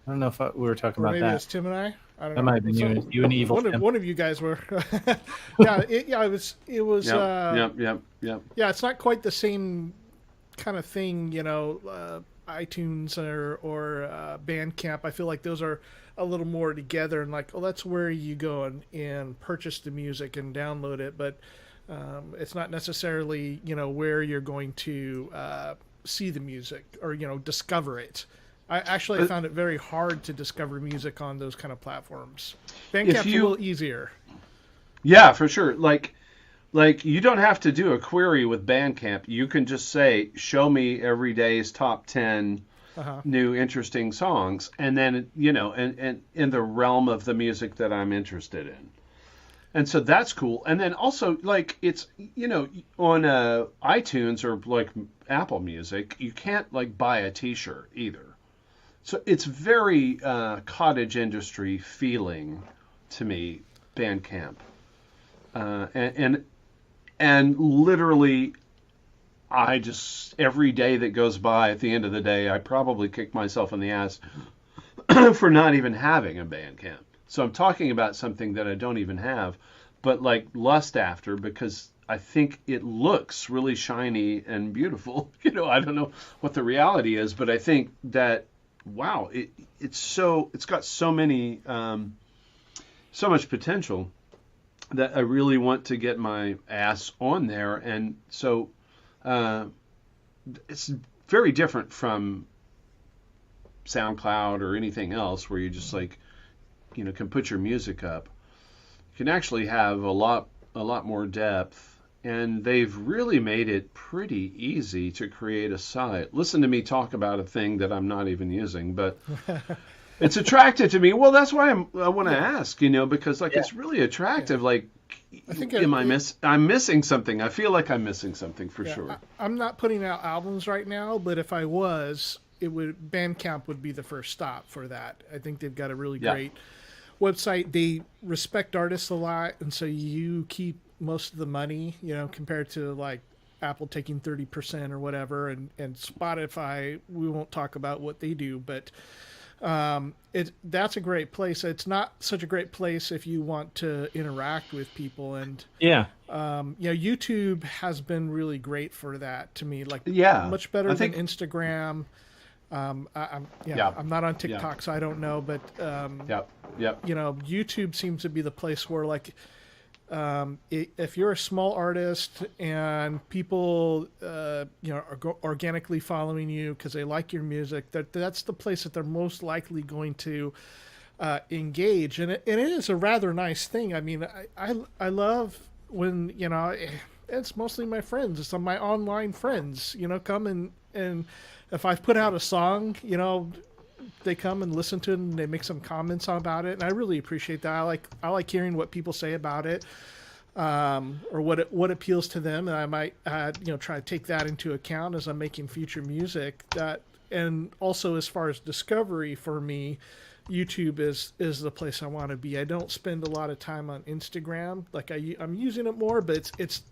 I don't know if we were talking or about maybe that. It was Tim and I. I don't that know. might be you and Evil. One of you guys were. It was. Yep. Yeah, it's not quite the same kind of thing, iTunes or Bandcamp. I feel like those are a little more together, and like, that's where you go and purchase the music and download it. But it's not necessarily, where you're going to see the music or, discover it. I actually found it very hard to discover music on those kind of platforms. Bandcamp's a little easier. Yeah, for sure. Like you don't have to do a query with Bandcamp. You can just say, show me every day's top 10 new interesting songs. And then, and in the realm of the music that I'm interested in. And so that's cool. And then also, like, it's, on iTunes or like Apple Music, you can't like buy a T-shirt either. So it's very cottage industry feeling to me, Bandcamp. And literally, I just, every day that goes by, at the end of the day, I probably kick myself in the ass for not even having a Bandcamp. So I'm talking about something that I don't even have, but like lust after, because I think it looks really shiny and beautiful. I don't know what the reality is, but I think that, wow, it's got so many, so much potential that I really want to get my ass on there. And so it's very different from SoundCloud or anything else where you just like, can put your music up. You can actually have a lot more depth, and they've really made it pretty easy to create a site. Listen to me talk about a thing that I'm not even using, but it's attractive to me. Well, that's why I want to ask, because like it's really attractive. Like, I think I'm missing something. I feel like I'm missing something for sure. I'm not putting out albums right now, but if I was, Bandcamp would be the first stop for that. I think they've got a really great website. They respect artists a lot, and so you keep most of the money, compared to like Apple taking 30% or whatever, and Spotify, we won't talk about what they do, but that's a great place. It's not such a great place if you want to interact with people, and YouTube has been really great for that to me, like much better than Instagram. I'm not on TikTok, so I don't know, but YouTube seems to be the place where, like, if you're a small artist and people, are organically following you because they like your music, that's the place that they're most likely going to engage, and it is a rather nice thing. I mean, I love when it's mostly my friends, it's my online friends, come and if I've put out a song, they come and listen to it and they make some comments about it, and I really appreciate that. I like hearing what people say about it, or what appeals to them, and I might try to take that into account as I'm making future music. And also, as far as discovery for me, YouTube is the place I want to be. I don't spend a lot of time on Instagram. Like I'm using it more, but it's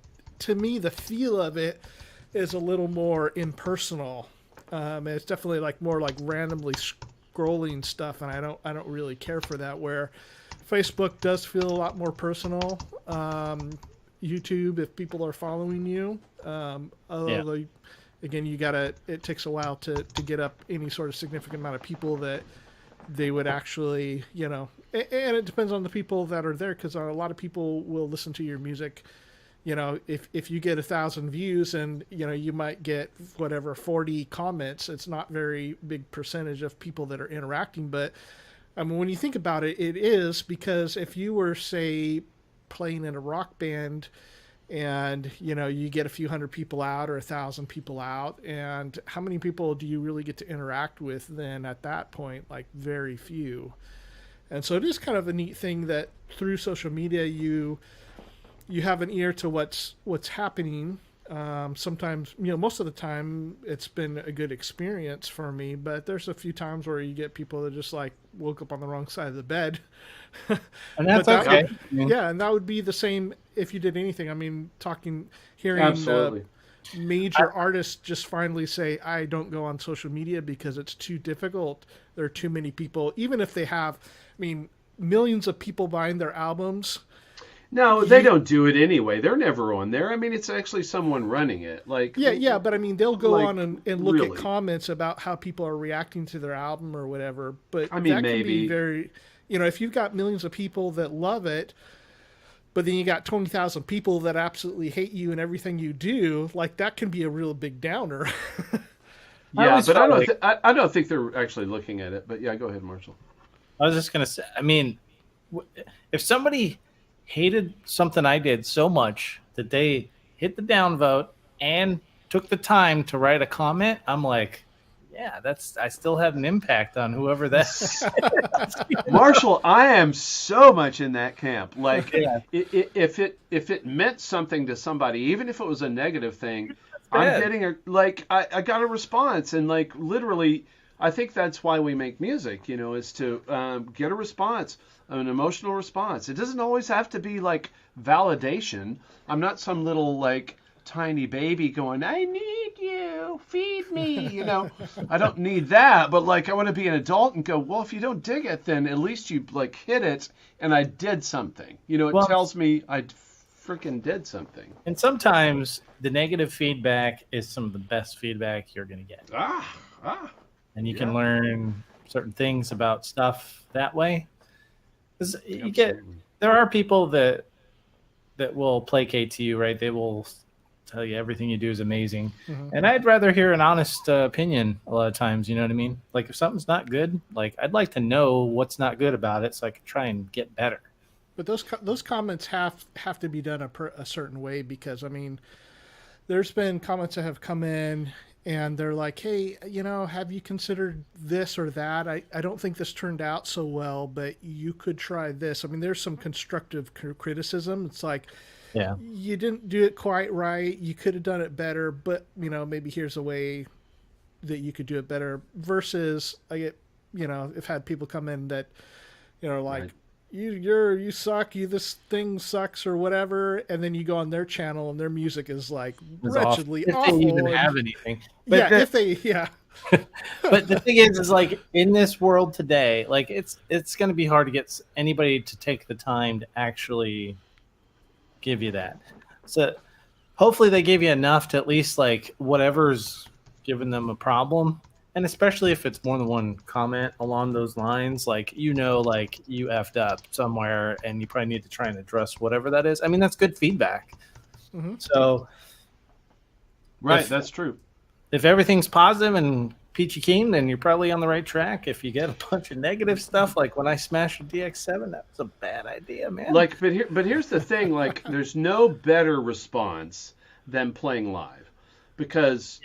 to me, the feel of it is a little more impersonal. It's definitely more like randomly scrolling stuff, and I don't really care for that. Where Facebook does feel a lot more personal. YouTube, if people are following you, although again, it takes a while to get up any sort of significant amount of people that they would actually, and it depends on the people that are there, because a lot of people will listen to your music. If you get 1,000 views and, you might get 40 comments, it's not very big percentage of people that are interacting. But I mean, when you think about it, it is, because if you were, say, playing in a rock band and, you get a few hundred people out or 1,000 people out, and how many people do you really get to interact with then at that point? Like very few. And so it is kind of a neat thing that through social media, you have an ear to what's happening. Sometimes, most of the time it's been a good experience for me, but there's a few times where you get people that just like woke up on the wrong side of the bed. And that's okay. And that would be the same if you did anything. I mean, hearing Absolutely. Major artists just finally say, I don't go on social media because it's too difficult. There are too many people, even if they have, millions of people buying their albums. No, they don't do it anyway. They're never on there. I mean, it's actually someone running it. But they'll go on and look really at comments about how people are reacting to their album or whatever. But that maybe. can be very, if you've got millions of people that love it, but then you got 20,000 people that absolutely hate you and everything you do, that can be a real big downer. But I don't think they're actually looking at it. But yeah, go ahead, Marshall. I was just gonna say, if somebody hated something I did so much that they hit the downvote and took the time to write a comment, I'm like, yeah, I still had an impact on whoever that Marshall, I am so much in that camp. Like, Yeah. if it meant something to somebody, even if it was a negative thing, I'm bad. getting I got a response, and like literally, I think that's why we make music. Is to get a response, an emotional response. It doesn't always have to be like validation. I'm not some little like tiny baby going, I need you, feed me. I don't need that, but like I want to be an adult and go, well, if you don't dig it, then at least you like hit it and I did something. It tells me I freaking did something. And sometimes the negative feedback is some of the best feedback you're going to get. And you can learn certain things about stuff that way. Because there are people that will placate to you, right? They will tell you everything you do is amazing. Mm-hmm. And I'd rather hear an honest opinion a lot of times, you know what I mean? Like if something's not good, like I'd like to know what's not good about it so I can try and get better. But those comments have to be done a certain way, because I mean, there's been comments that have come in and they're like, hey, have you considered this or that? I don't think this turned out so well, but you could try this. I mean, there's some constructive criticism. It's like, yeah, you didn't do it quite right. You could have done it better, but maybe here's a way that you could do it better. Versus I get, I've had people come in that, like, right. You suck. This thing sucks or whatever, and then you go on their channel and their music is like wretchedly awful. If they even have anything, but But the thing is like in this world today, like it's going to be hard to get anybody to take the time to actually give you that. So hopefully they give you enough to at least like whatever's giving them a problem. And especially if it's more than one comment along those lines, like, like you effed up somewhere and you probably need to try and address whatever that is. I mean, that's good feedback. Mm-hmm. So. Right. That's true. If everything's positive and peachy keen, then you're probably on the right track. If you get a bunch of negative stuff, like when I smashed a DX7, that was a bad idea, man. Like, but here's the thing, like, there's no better response than playing live, because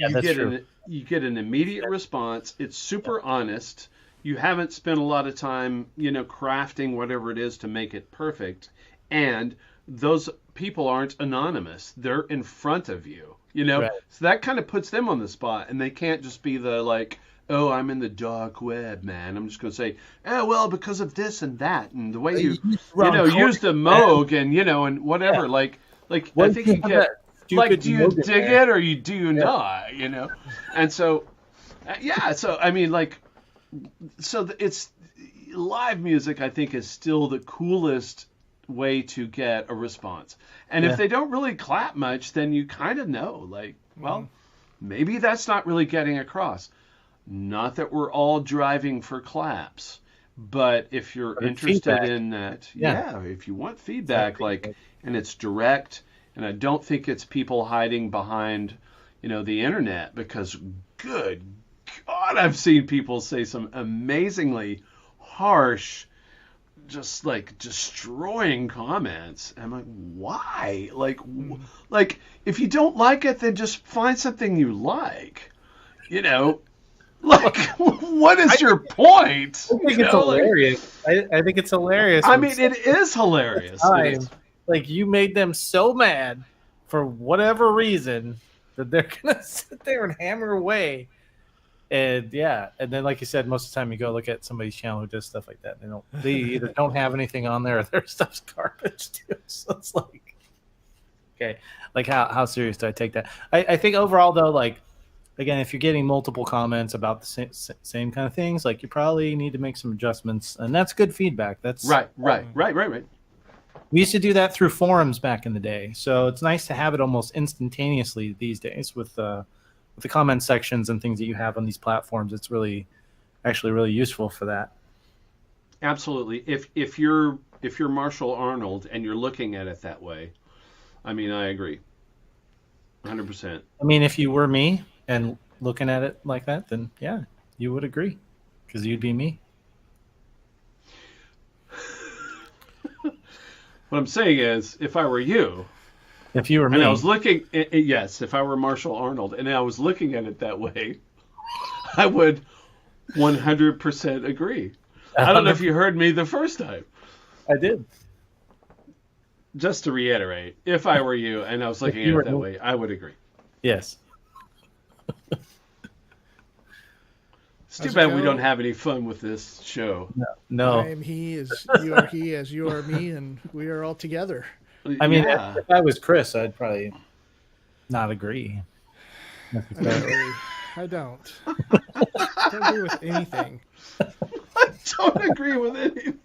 you get an immediate response. It's super honest. You haven't spent a lot of time, crafting whatever it is to make it perfect, and those people aren't anonymous. They're in front of you. Right. So that kind of puts them on the spot, and they can't just be the like, oh, I'm in the dark web, man. I'm just going to say, oh, well, because of this and that, and the way you use the Moog and and whatever. Yeah. Like I think you get like, do you dig it or do you not? And so, So I mean, like, so it's live music. I think is still the coolest way to get a response. And if they don't really clap much, then you kind of know, like, well, maybe that's not really getting across. Not that we're all driving for claps, but if you're interested in that, if you want feedback, like, and it's direct, and I don't think it's people hiding behind, the internet, because good God, I've seen people say some amazingly harsh, just like destroying comments. I'm like, why? Like if you don't like it, then just find something you like. Like, what is your point? I think it's hilarious. I think it's hilarious. I mean, it is hilarious. Like, you made them so mad for whatever reason that they're gonna sit there and hammer away. And and then like you said, most of the time you go look at somebody's channel who does stuff like that. They either don't have anything on there or their stuff's garbage too. So it's like, okay, like how serious do I take that? I think overall though, like, again, if you're getting multiple comments about the same kind of things, like, you probably need to make some adjustments, and that's good feedback. That's right. We used to do that through forums back in the day, so it's nice to have it almost instantaneously these days with the comment sections and things that you have on these platforms. It's actually really useful for that. Absolutely. If you're Marshal Arnold and you're looking at it that way, I mean, I agree, 100%. I mean, if you were me and looking at it like that, then you would agree, because you'd be me. What I'm saying is, if I were you, if you were me, and I was looking, yes, if I were Marshal Arnold and I was looking at it that way, I would 100% agree. I don't know if you heard me the first time. I did. Just to reiterate, if I were you and I was looking at it that way, I would agree. Yes. It's too bad we don't have any fun with this show. No. I am he, as you are he, as you are me, and we are all together. I mean, if I was Cryss, I'd probably not agree. I don't. I don't agree with anything. I don't agree with anything.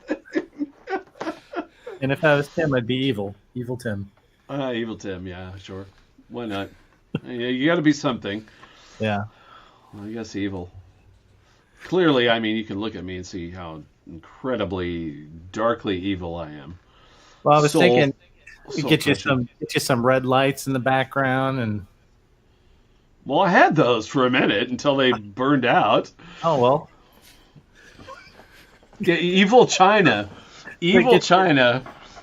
And if I was Tim, I'd be evil. Evil Tim. Evil Tim, yeah, sure. Why not? You got to be something. Yeah. Well, I guess evil. Clearly, I mean, you can look at me and see how incredibly darkly evil I am. Well, I was thinking, get you some red lights in the background, and. Well, I had those for a minute until they burned out. Oh well. Yeah, evil China,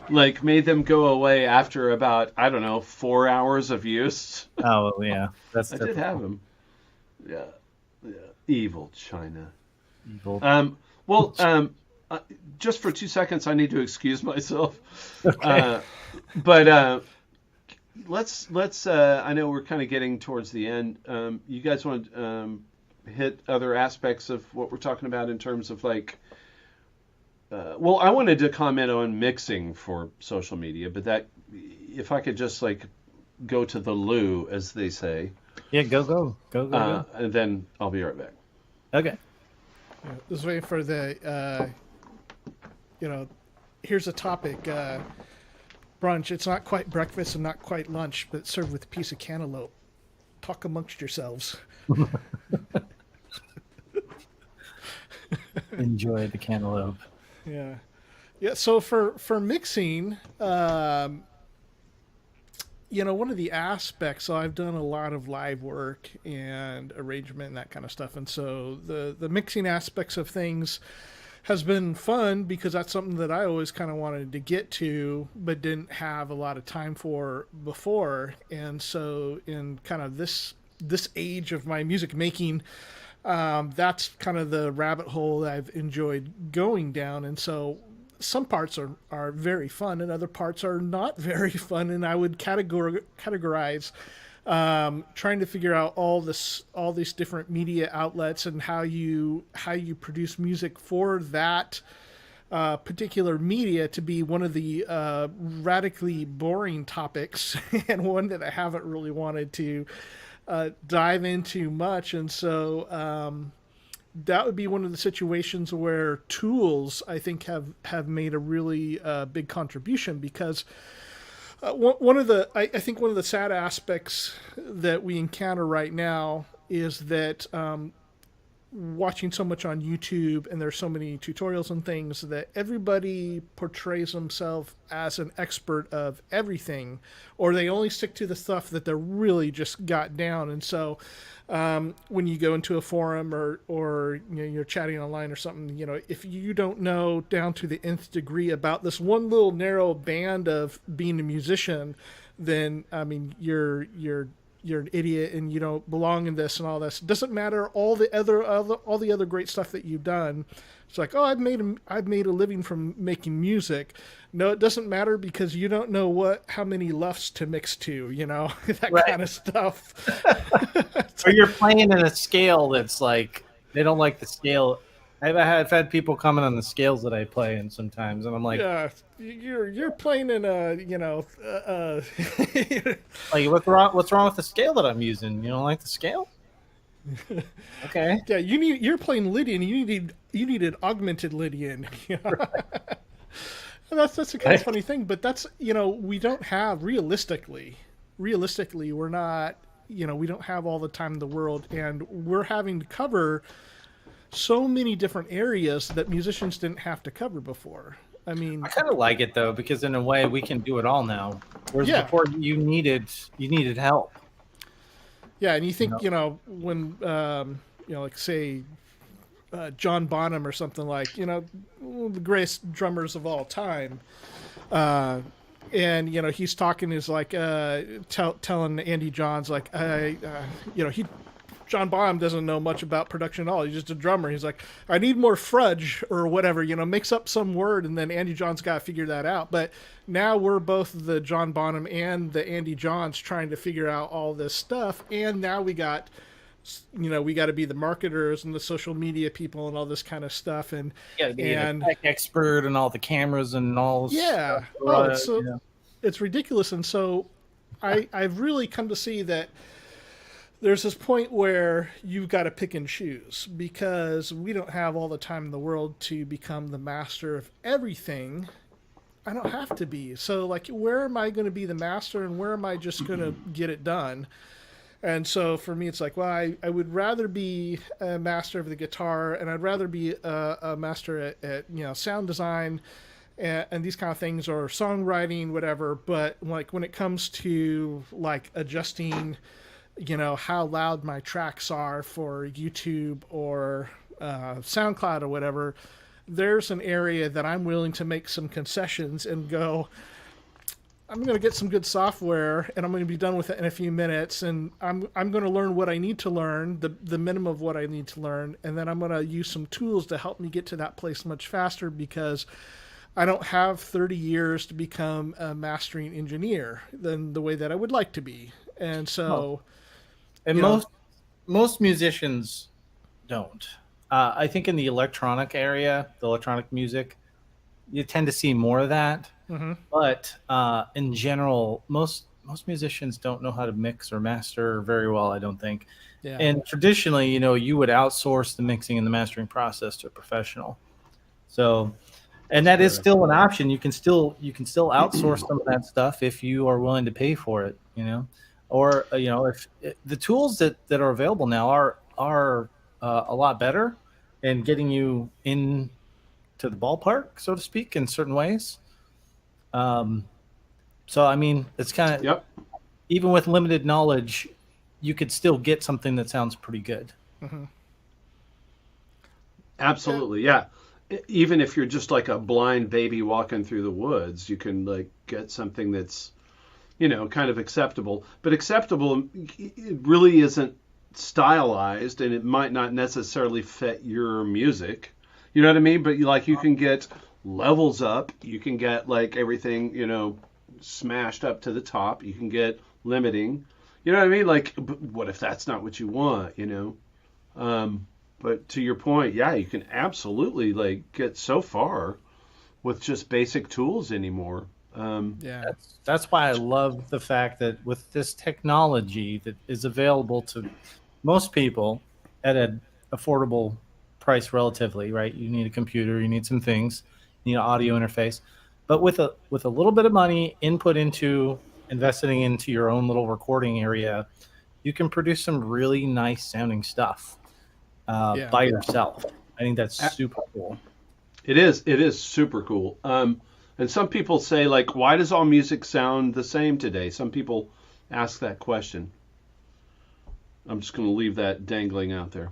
like made them go away after about 4 hours of use. Oh yeah, I did have them. Yeah. Evil China. Evil. Just for 2 seconds, I need to excuse myself. Okay. Let's. I know we're kind of getting towards the end. You guys want to hit other aspects of what we're talking about in terms of like. I wanted to comment on mixing for social media, but that if I could just like go to the loo, as they say. Yeah, go. And then I'll be right back. Okay. Yeah, just waiting for the, here's a topic. Brunch. It's not quite breakfast and not quite lunch, but it's served with a piece of cantaloupe. Talk amongst yourselves. Enjoy the cantaloupe. Yeah. So for mixing, one of the aspects, so I've done a lot of live work and arrangement and that kind of stuff. And so the mixing aspects of things has been fun because that's something that I always kind of wanted to get to, but didn't have a lot of time for before. And so in kind of this age of my music making, that's kind of the rabbit hole that I've enjoyed going down. And so some parts are very fun and other parts are not very fun. And I would categorize trying to figure out all these different media outlets and how you produce music for that particular media to be one of the radically boring topics and one that I haven't really wanted to dive into much. And so that would be one of the situations where tools, I think, have made a really big contribution because one of the sad aspects that we encounter right now is that watching so much on YouTube and there's so many tutorials and things that everybody portrays themselves as an expert of everything, or they only stick to the stuff that they're really just got down. And so when you go into a forum or you're chatting online or something, if you don't know down to the nth degree about this one little narrow band of being a musician, then I mean you're an idiot and you don't belong in this and all this. It doesn't matter all the other great stuff that you've done. It's like, oh, I've made a living from making music. No, it doesn't matter because you don't know how many luffs to mix to, that right. kind of stuff. Or you're playing in a scale that's like they don't like the scale. I've had people comment on the scales that I play in sometimes, and I'm like, yeah, you're playing in a like what's wrong with the scale that I'm using? You don't like the scale? Okay. Yeah, you're playing Lydian. You need an augmented Lydian. Right. That's a kind of funny thing, but that's we don't have realistically we're not we don't have all the time in the world, and we're having to cover so many different areas that musicians didn't have to cover before. I mean, I kind of like it though, because in a way we can do it all now. Whereas before you needed help. Yeah, and you think when like say John Bonham or something like the greatest drummers of all time, and he's talking is like telling Andy Johns like he John Bonham doesn't know much about production at all. He's just a drummer. He's like, I need more fudge or whatever, makes up some word, and then Andy John's got to figure that out. But now we're both the John Bonham and the Andy Johns trying to figure out all this stuff, and now we got to be the marketers and the social media people and all this kind of stuff, and be a tech expert and all the cameras and all. Yeah, it's ridiculous, and so I've really come to see that there's this point where you've got to pick and choose, because we don't have all the time in the world to become the master of everything. I don't have to be. So, like, where am I going to be the master, and where am I just going to get it done? And so for me, it's like, well, I would rather be a master of the guitar, and I'd rather be a master at sound design and these kind of things, or songwriting, whatever. But like when it comes to like adjusting, how loud my tracks are for YouTube or SoundCloud or whatever, there's an area that I'm willing to make some concessions and go, I'm going to get some good software, and I'm going to be done with it in a few minutes, and I'm going to learn what I need to learn, the minimum of what I need to learn, and then I'm going to use some tools to help me get to that place much faster, because I don't have 30 years to become a mastering engineer than the way that I would like to be. And so... And most musicians don't. I think in the electronic area, the electronic music, you tend to see more of that. Mm-hmm. But in general, most musicians don't know how to mix or master very well, I don't think. Yeah. And traditionally, you would outsource the mixing and the mastering process to a professional. So, and that is still an option. You can still outsource some of that stuff if you are willing to pay for it. Or if the tools that are available now are a lot better and getting you in to the ballpark, so to speak, in certain ways. So I mean, it's kind of even with limited knowledge, you could still get something that sounds pretty good. Mm-hmm. Absolutely, yeah. Even if you're just like a blind baby walking through the woods, you can like get something that's kind of acceptable. But acceptable, it really isn't stylized, and it might not necessarily fit your music. You know what I mean? But you can get levels up. You can get like everything, smashed up to the top. You can get limiting. You know what I mean? Like, what if that's not what you want? But to your point, yeah, you can absolutely like get so far with just basic tools anymore. That's why I love the fact that with this technology that is available to most people at an affordable price relatively, right? You need a computer, you need some things, you need an audio interface, but with a little bit of money investing into your own little recording area, you can produce some really nice sounding stuff by yourself. I think that's super cool. It is super cool. And some people say, like, why does all music sound the same today? Some people ask that question. I'm just going to leave that dangling out there.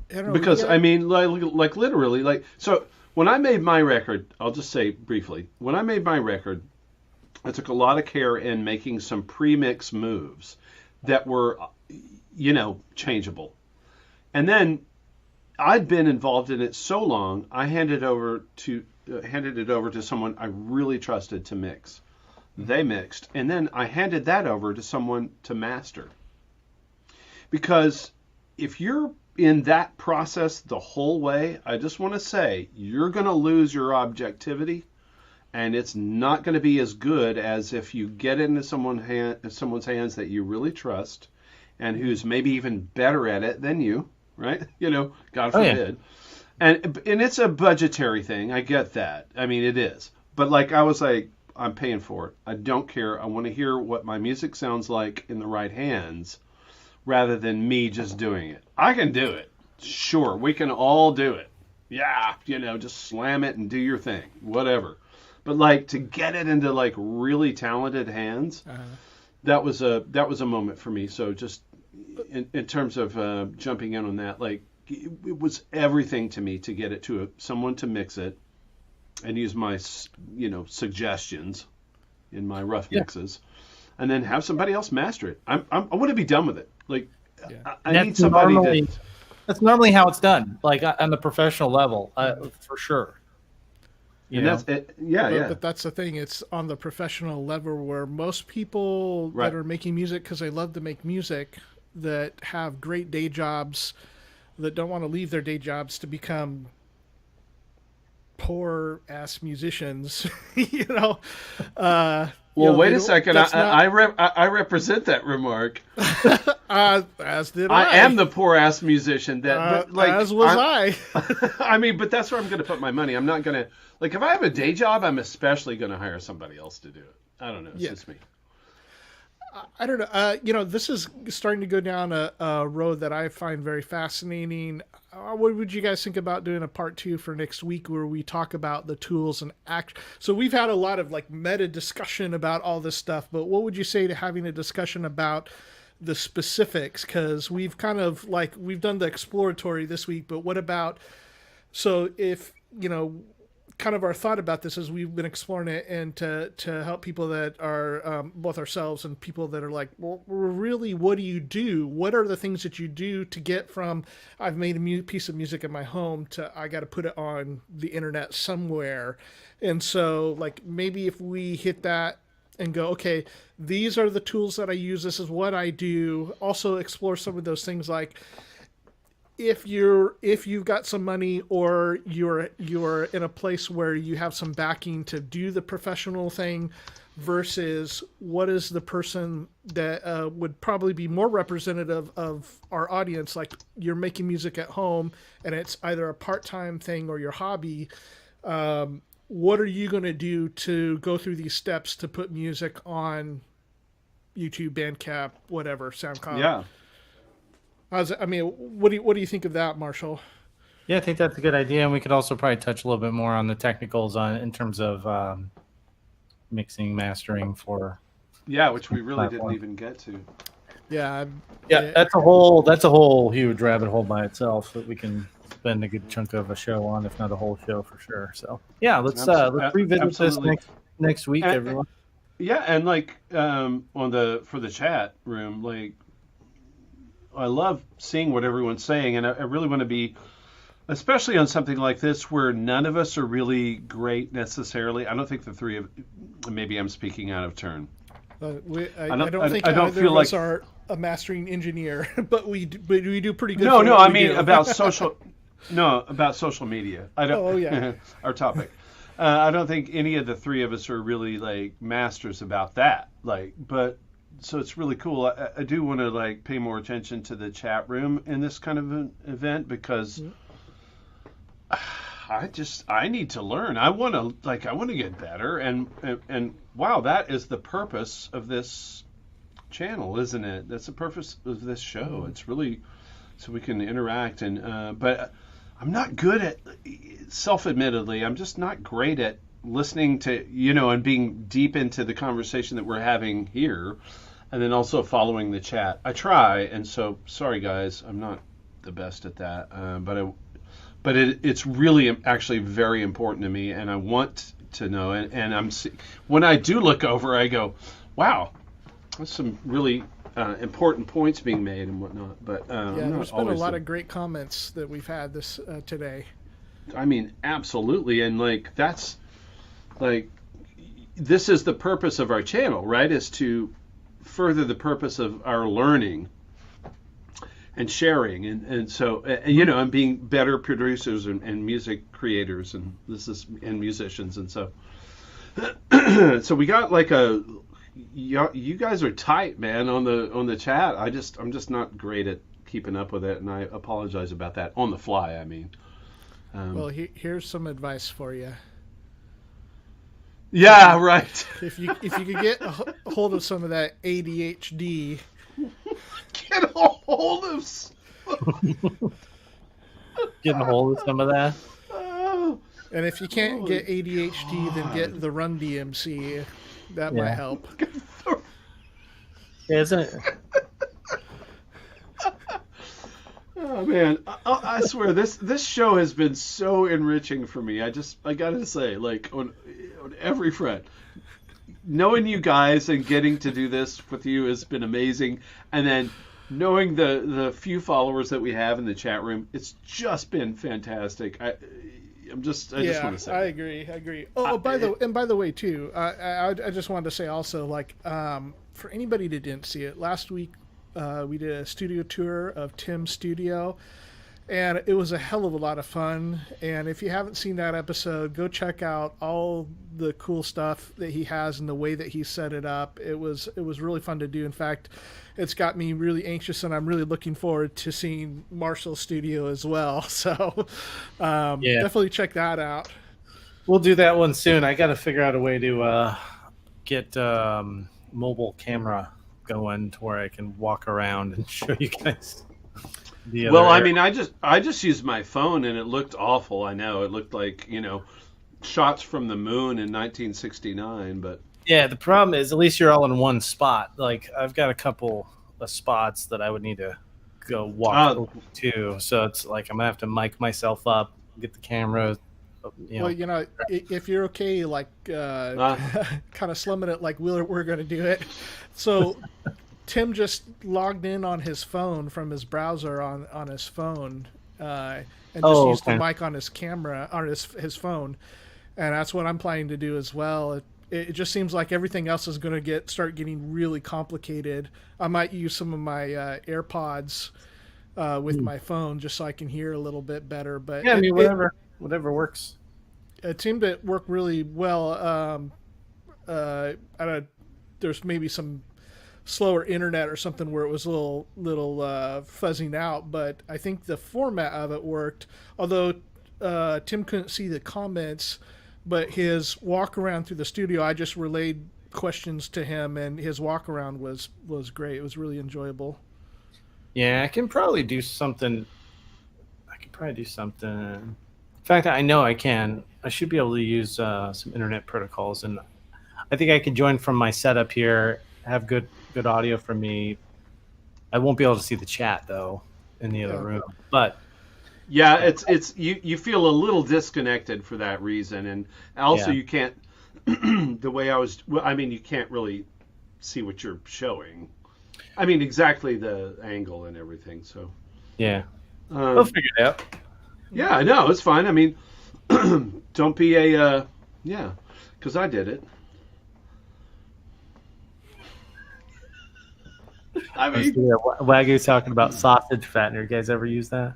Because, I mean, like literally, like, so when I made my record, I'll just say briefly, when I made my record, I took a lot of care in making some pre-mix moves that were, changeable. And then I'd been involved in it so long, I handed it over to someone I really trusted to mix. They mixed, and then I handed that over to someone to master. Because if you're in that process the whole way, I just want to say you're going to lose your objectivity, and it's not going to be as good as if you get into someone's hands that you really trust, and who's maybe even better at it than you. Right? God forbid. And it's a budgetary thing. I get that. I mean, it is. But like, I was like, I'm paying for it. I don't care. I want to hear what my music sounds like in the right hands rather than me just doing it. I can do it. Sure. We can all do it. Yeah. Just slam it and do your thing. Whatever. But like, to get it into like really talented hands, that was a moment for me. So just in terms of jumping in on that, like, it was everything to me to get it to someone to mix it and use my suggestions in my rough mixes, and then have somebody else master it. I want to be done with it. Like, Yeah. I need somebody to. That's normally how it's done, like on the professional level, for sure. That's it. Yeah. But that's the thing. It's on the professional level where most people that are making music because they love to make music, that have great day jobs, that don't want to leave their day jobs to become poor ass musicians. Wait a second. I represent that remark. As did I. I am the poor ass musician. As was I. I mean, but that's where I'm going to put my money. I'm not going to, like, if I have a day job, I'm especially going to hire somebody else to do it. I don't know. It's just me. I don't know. This is starting to go down a road that I find very fascinating. What would you guys think about doing a part 2 for next week where we talk about the tools and act? So we've had a lot of like meta discussion about all this stuff, but what would you say to having a discussion about the specifics? Because we've kind of we've done the exploratory this week, but what about, so if, kind of our thought about this as we've been exploring it, and to help people that are both ourselves and people that are like, well, really, what do you do? What are the things that you do to get from I've made a piece of music in my home to I got to put it on the internet somewhere? And so like maybe if we hit that and go, okay, these are the tools that I use. This is what I do. Also explore some of those things like, if you've got some money or you're in a place where you have some backing to do the professional thing versus what is the person that would probably be more representative of our audience, like you're making music at home and it's either a part-time thing or your hobby. What are you going to do to go through these steps to put music on YouTube, Bandcamp, whatever, SoundCloud? Yeah. What do you think of that, Marshall? Yeah, I think that's a good idea, and we could also probably touch a little bit more on the technicals in terms of mixing, mastering for. Yeah, which we really didn't even get to. Yeah, that's a whole huge rabbit hole by itself that we can spend a good chunk of a show on, if not a whole show for sure. So yeah, let's revisit this next week, everyone. Yeah, and like for the chat room, like. I love seeing what everyone's saying, and I really want to be, especially on something like this where none of us are really great necessarily. I don't think the three of, maybe I'm speaking out of turn. I don't think either of us are a mastering engineer, but we do pretty good. No, I mean about social. No, about social media. I don't. Oh yeah. Our topic. I don't think any of the three of us are really like masters about that. But. So it's really cool. I do want to like pay more attention to the chat room in this kind of an event because I need to learn. I want to get better and wow, that is the purpose of this channel, isn't it? That's the purpose of this show. It's really so we can interact but I'm not good at, self-admittedly, I'm just not great at listening to, and being deep into the conversation that we're having here. And then also following the chat. I try, and so sorry guys, I'm not the best at that. But it's really actually very important to me, and I want to know. And when I do look over, I go, wow, there's some really important points being made and whatnot. But there's been a lot of great comments that we've had this today. I mean, absolutely, and that's this is the purpose of our channel, right? Is to further the purpose of our learning and sharing and so and being better producers and music creators and musicians, and so so we got you guys are tight, man, on the chat. I'm just not great at keeping up with it, and I apologize about that on the fly. I mean, well, here's some advice for you. Yeah, right. If you could get a hold of some of that ADHD, get a hold of getting a hold of some of that. And if you can't get ADHD, then get the Run DMC. That might help. Isn't it? Oh man, I swear this show has been so enriching for me. I gotta say, on every front, knowing you guys and getting to do this with you has been amazing. And then knowing the few followers that we have in the chat room, it's just been fantastic. I just want to say. I agree. Oh, by the way, too, I just wanted to say also, like, for anybody that didn't see it, last week we did a studio tour of Tim's studio, and it was a hell of a lot of fun. And if you haven't seen that episode, go check out all the cool stuff that he has and the way that he set it up. It was really fun to do. In fact, it's got me really anxious, and I'm really looking forward to seeing Marshal's studio as well. So definitely check that out. We'll do that one soon. I got to figure out a way to get mobile camera going to where I can walk around and show you guys. Well, I mean, I just used my phone and it looked awful. I know it looked like, shots from the moon in 1969, but yeah, the problem is at least you're all in one spot. Like I've got a couple of spots that I would need to go walk over to, so it's like I'm gonna have to mic myself up, get the camera. Well, if you're okay, like kind of slumming it like we're going to do it. So Tim just logged in on his phone from his browser on his phone and just used the mic on his camera, on his phone. And that's what I'm planning to do as well. It just seems like everything else is going to start getting really complicated. I might use some of my AirPods with my phone just so I can hear a little bit better. But yeah, I mean, whatever works. It seemed to work really well. There's maybe some slower internet or something where it was a little fuzzing out, but I think the format of it worked. Although Tim couldn't see the comments, but his walk around through the studio, I just relayed questions to him, and his walk around was great. It was really enjoyable. Yeah, I can probably do something. In fact, I know I can. I should be able to use some internet protocols, and I think I can join from my setup here, have good audio from me. I won't be able to see the chat though in the other room, but yeah, it's you feel a little disconnected for that reason, and also you can't you can't really see what you're showing. I mean, exactly the angle and everything. So yeah, we'll figure it out. Yeah, I know, it's fine. I mean, don't be because I did it. I mean, Wagyu's talking about sausage fattener. You guys ever use that?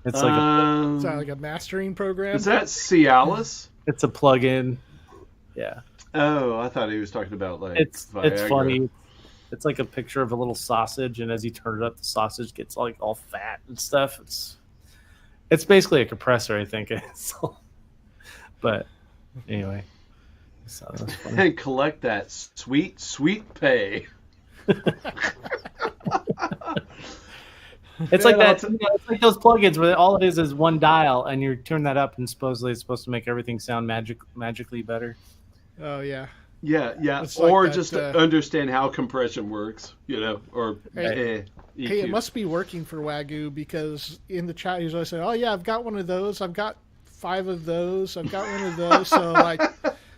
It's like a mastering program. Is that Cialis? It's a plug-in. Yeah. Oh, I thought he was talking about like it's Viagra. funny. It's like a picture of a little sausage, and as you turn it up, the sausage gets like all fat and stuff. It's basically a compressor, I think. But anyway, so that's funny. And collect that sweet pay. It's like that. It's like those plugins where all it is one dial, and you turn that up, and supposedly it's supposed to make everything sound magically better. Oh yeah. Yeah. It's Or like that, just to understand how compression works, or Hey, it must be working for Wagyu, because in the chat he's always saying, "Oh yeah, I've got one of those. I've got 5 of those. I've got one of those." So like,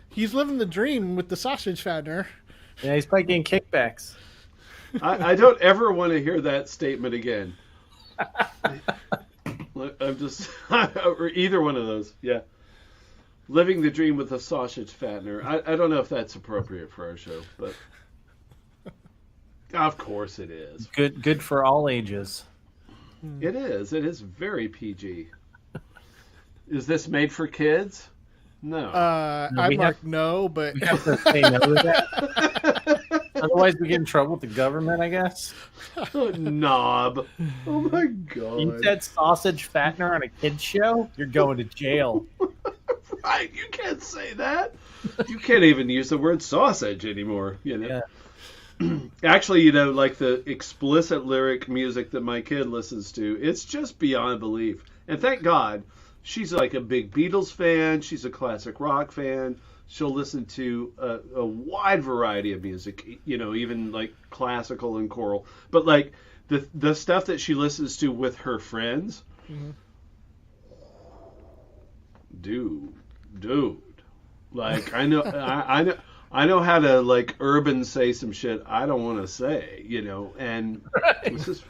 he's living the dream with the sausage fattener. Yeah, he's probably getting kickbacks. I don't ever want to hear that statement again. I'm just or either one of those. Yeah, living the dream with a sausage fattener. I don't know if that's appropriate for our show, but of course it is. Good for all ages. It is. It is very PG. Is this made for kids? No. I marked no, but we have to say no to that. Otherwise, we get in trouble with the government, I guess. Knob. Oh my god. You said sausage fattener on a kid's show? You're going to jail. Right, you can't say that. You can't even use the word sausage anymore, Yeah. Actually, like the explicit lyric music that my kid listens to, it's just beyond belief. And thank God, she's like a big Beatles fan. She's a classic rock fan. She'll listen to a wide variety of music, even like classical and choral. But like the stuff that she listens to with her friends, dude, like I know I know how to like urban say some shit I don't want to say, and it's just,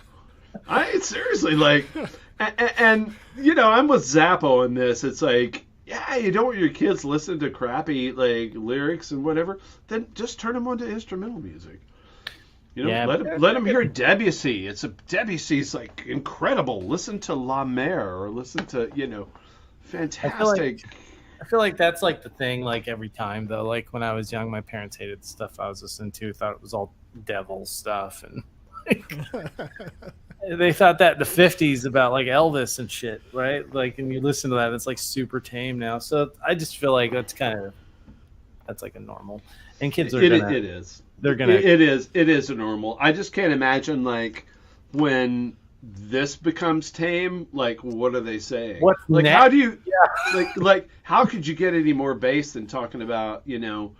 I seriously like, and I'm with Zappo in this. It's like, yeah, you don't want your kids listening to crappy like lyrics and whatever. Then just turn them on to instrumental music. Let them hear Debussy. Debussy's like incredible. Listen to La Mer or listen to fantastic. I feel like that's like the thing. Like every time though, like when I was young, my parents hated the stuff I was listening to. Thought it was all devil stuff, and they thought that in the 50s about like Elvis and shit, right? Like, and you listen to that, it's like super tame now. So I just feel like that's like a normal. And kids are it is. They're gonna. It is a normal. I just can't imagine like when this becomes tame. Like, what are they saying? What's like next? How do you like how could you get any more bass than talking about meow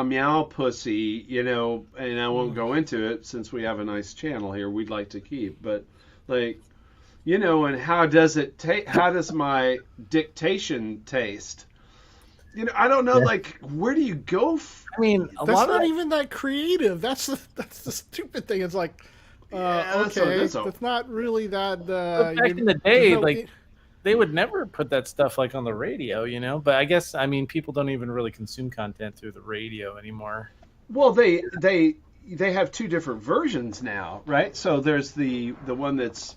meow pussy? And I won't go into it since we have a nice channel here we'd like to keep. But like and how does it how does my dictation taste? I don't know. Yeah. Like, where do you go? I mean, that's not even that creative. That's the stupid thing. It's like, okay, that's not really that. Back in the day, they would never put that stuff like on the radio, But I guess people don't even really consume content through the radio anymore. Well, they have two different versions now, right? So there's the one that's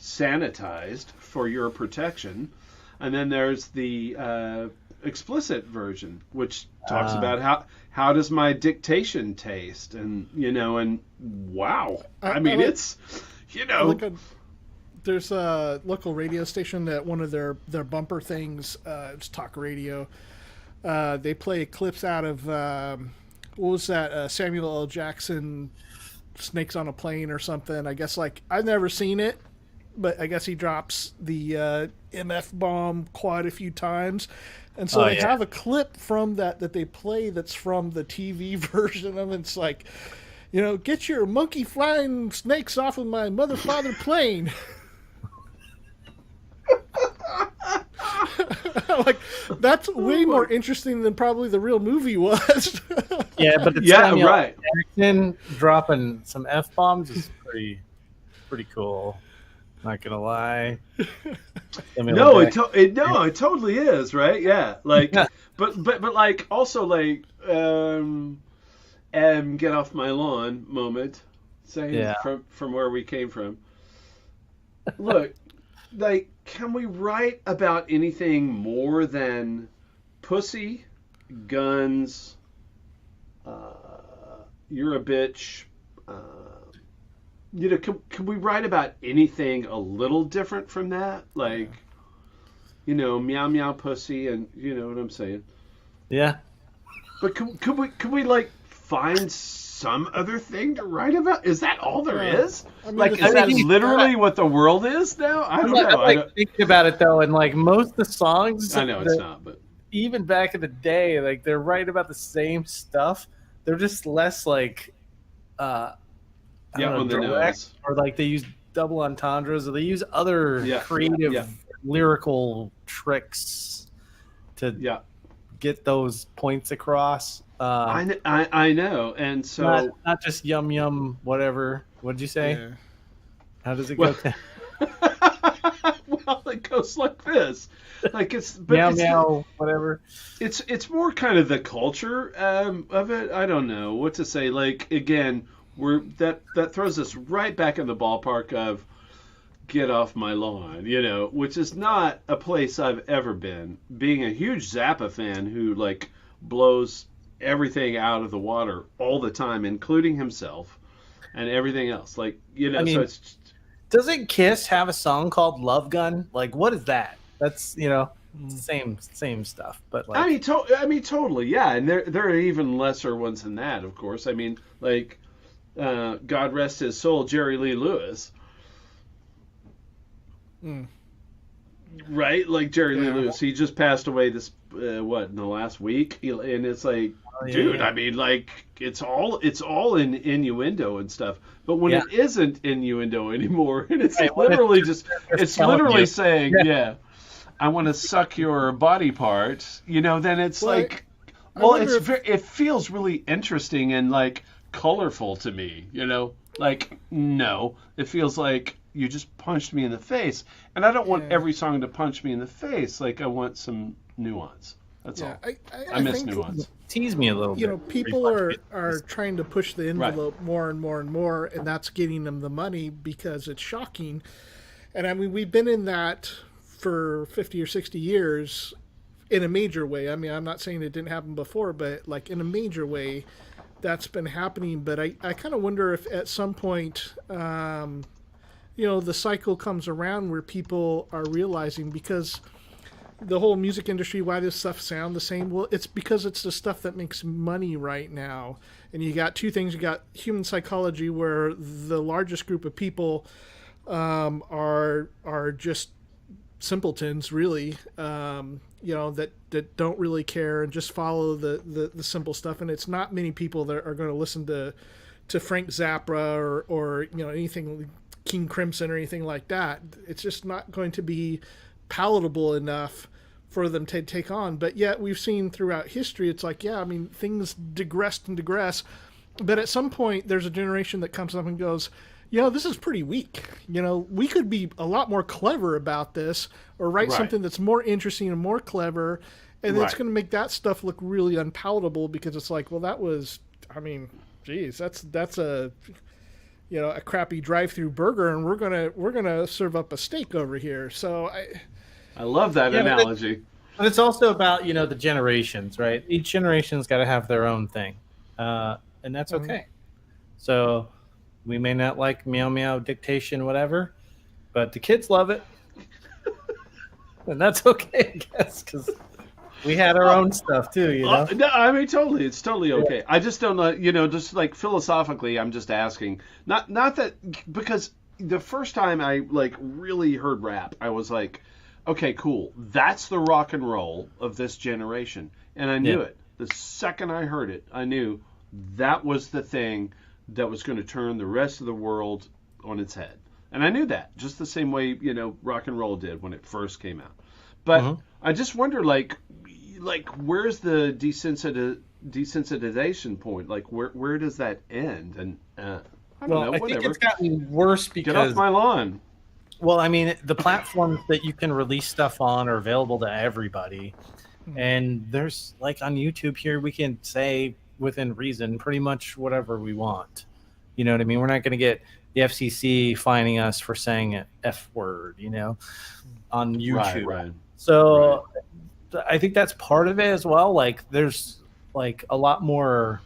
sanitized for your protection, and then there's the explicit version, which talks about how does my dictation taste, and and wow, it's there's a local radio station that one of their bumper things, it's talk radio. They play clips out of what was that Samuel L. Jackson Snakes on a Plane or something. I guess I've never seen it, but I guess he drops the MF bomb quite a few times. And so they have a clip from that they play that's from the TV version of it. It's like, get your monkey flying snakes off of my mother father plane. Like, that's way more interesting than probably the real movie was. Yeah, but the Samuel right. Jackson dropping some F-bombs is pretty cool. Not gonna lie. No, it totally is, right? Yeah, like, but like also like get off my lawn moment, saying from where we came from. Look, like, can we write about anything more than pussy, guns? You're a bitch. Can we write about anything a little different from that? Like, meow meow pussy, and you know what I'm saying? Yeah. But could we like find some other thing to write about? Is that all there is? Is that literally what the world is now? I don't know. I'm thinking about it though, and like most of the songs, I know it's not, but even back in the day, like they're writing about the same stuff. They're just less like. On the nose. Or like they use double entendres, or they use other creative lyrical tricks to get those points across. I know, and so not just yum yum whatever. What did you say? Yeah. How does it go? Well, it goes like this. Like meow whatever. It's more kind of the culture of it. I don't know what to say. Like, again. That throws us right back in the ballpark of get off my lawn, which is not a place I've ever been. Being a huge Zappa fan who like blows everything out of the water all the time, including himself and everything else. Like, so it's just... Doesn't Kiss have a song called Love Gun? Like, what is that? That's same stuff. But like, I mean, totally, yeah. And there are even lesser ones than that, of course. I mean, like. God rest his soul, Jerry Lee Lewis. Right? Like Jerry Lee Lewis. He just passed away in the last week? And it's like, dude, I mean, like, it's all in innuendo and stuff. But when it isn't innuendo anymore, and it's literally it's literally saying, I want to suck your body part, then it's like, Well, it feels really interesting and like colorful to me, Like, no, it feels like you just punched me in the face, and I don't want every song to punch me in the face. Like, I want some nuance. That's all. I miss nuance. Tease me a little bit. People are trying to push the envelope more and more and more, and that's getting them the money because it's shocking. And I mean, we've been in that for 50 or 60 years in a major way. I mean, I'm not saying it didn't happen before, but like in a major way, that's been happening. But I kind of wonder if at some point, the cycle comes around where people are realizing, because the whole music industry, why does stuff sound the same? Well, it's because it's the stuff that makes money right now. And you got two things. You got human psychology, where the largest group of people are just simpletons, really, that don't really care and just follow the simple stuff. And it's not many people that are going to listen to Frank Zappa or anything, King Crimson or anything like that. It's just not going to be palatable enough for them to take on. But yet we've seen throughout history, it's like, things digress. But at some point, there's a generation that comes up and goes, this is pretty weak. We could be a lot more clever about this, or write something that's more interesting and more clever. And it's going to make that stuff look really unpalatable, because it's like, well, that was, geez, that's a crappy drive-through burger, and we're gonna serve up a steak over here. So I love that analogy. But it's also about the generations, right? Each generation's got to have their own thing, and that's okay. So we may not like meow meow dictation, whatever, but the kids love it, and that's okay, I guess, because we had our own stuff too, No, totally. It's totally okay. Yeah. I just don't know, just like philosophically, I'm just asking. Not that, because the first time I like really heard rap, I was like, okay, cool. That's the rock and roll of this generation. And I knew it. The second I heard it, I knew that was the thing that was going to turn the rest of the world on its head. And I knew that, just the same way, rock and roll did when it first came out. But I just wonder, like where's the desensitization point? Like, where does that end? And I don't know. I think it's gotten worse because... Get off my lawn. Well, I mean, the platforms that you can release stuff on are available to everybody. And there's, like, on YouTube here, we can say within reason pretty much whatever we want. You know what I mean? We're not going to get the FCC fining us for saying an F word, on YouTube. Right. So I think that's part of it as well. Like, there's, like, a lot more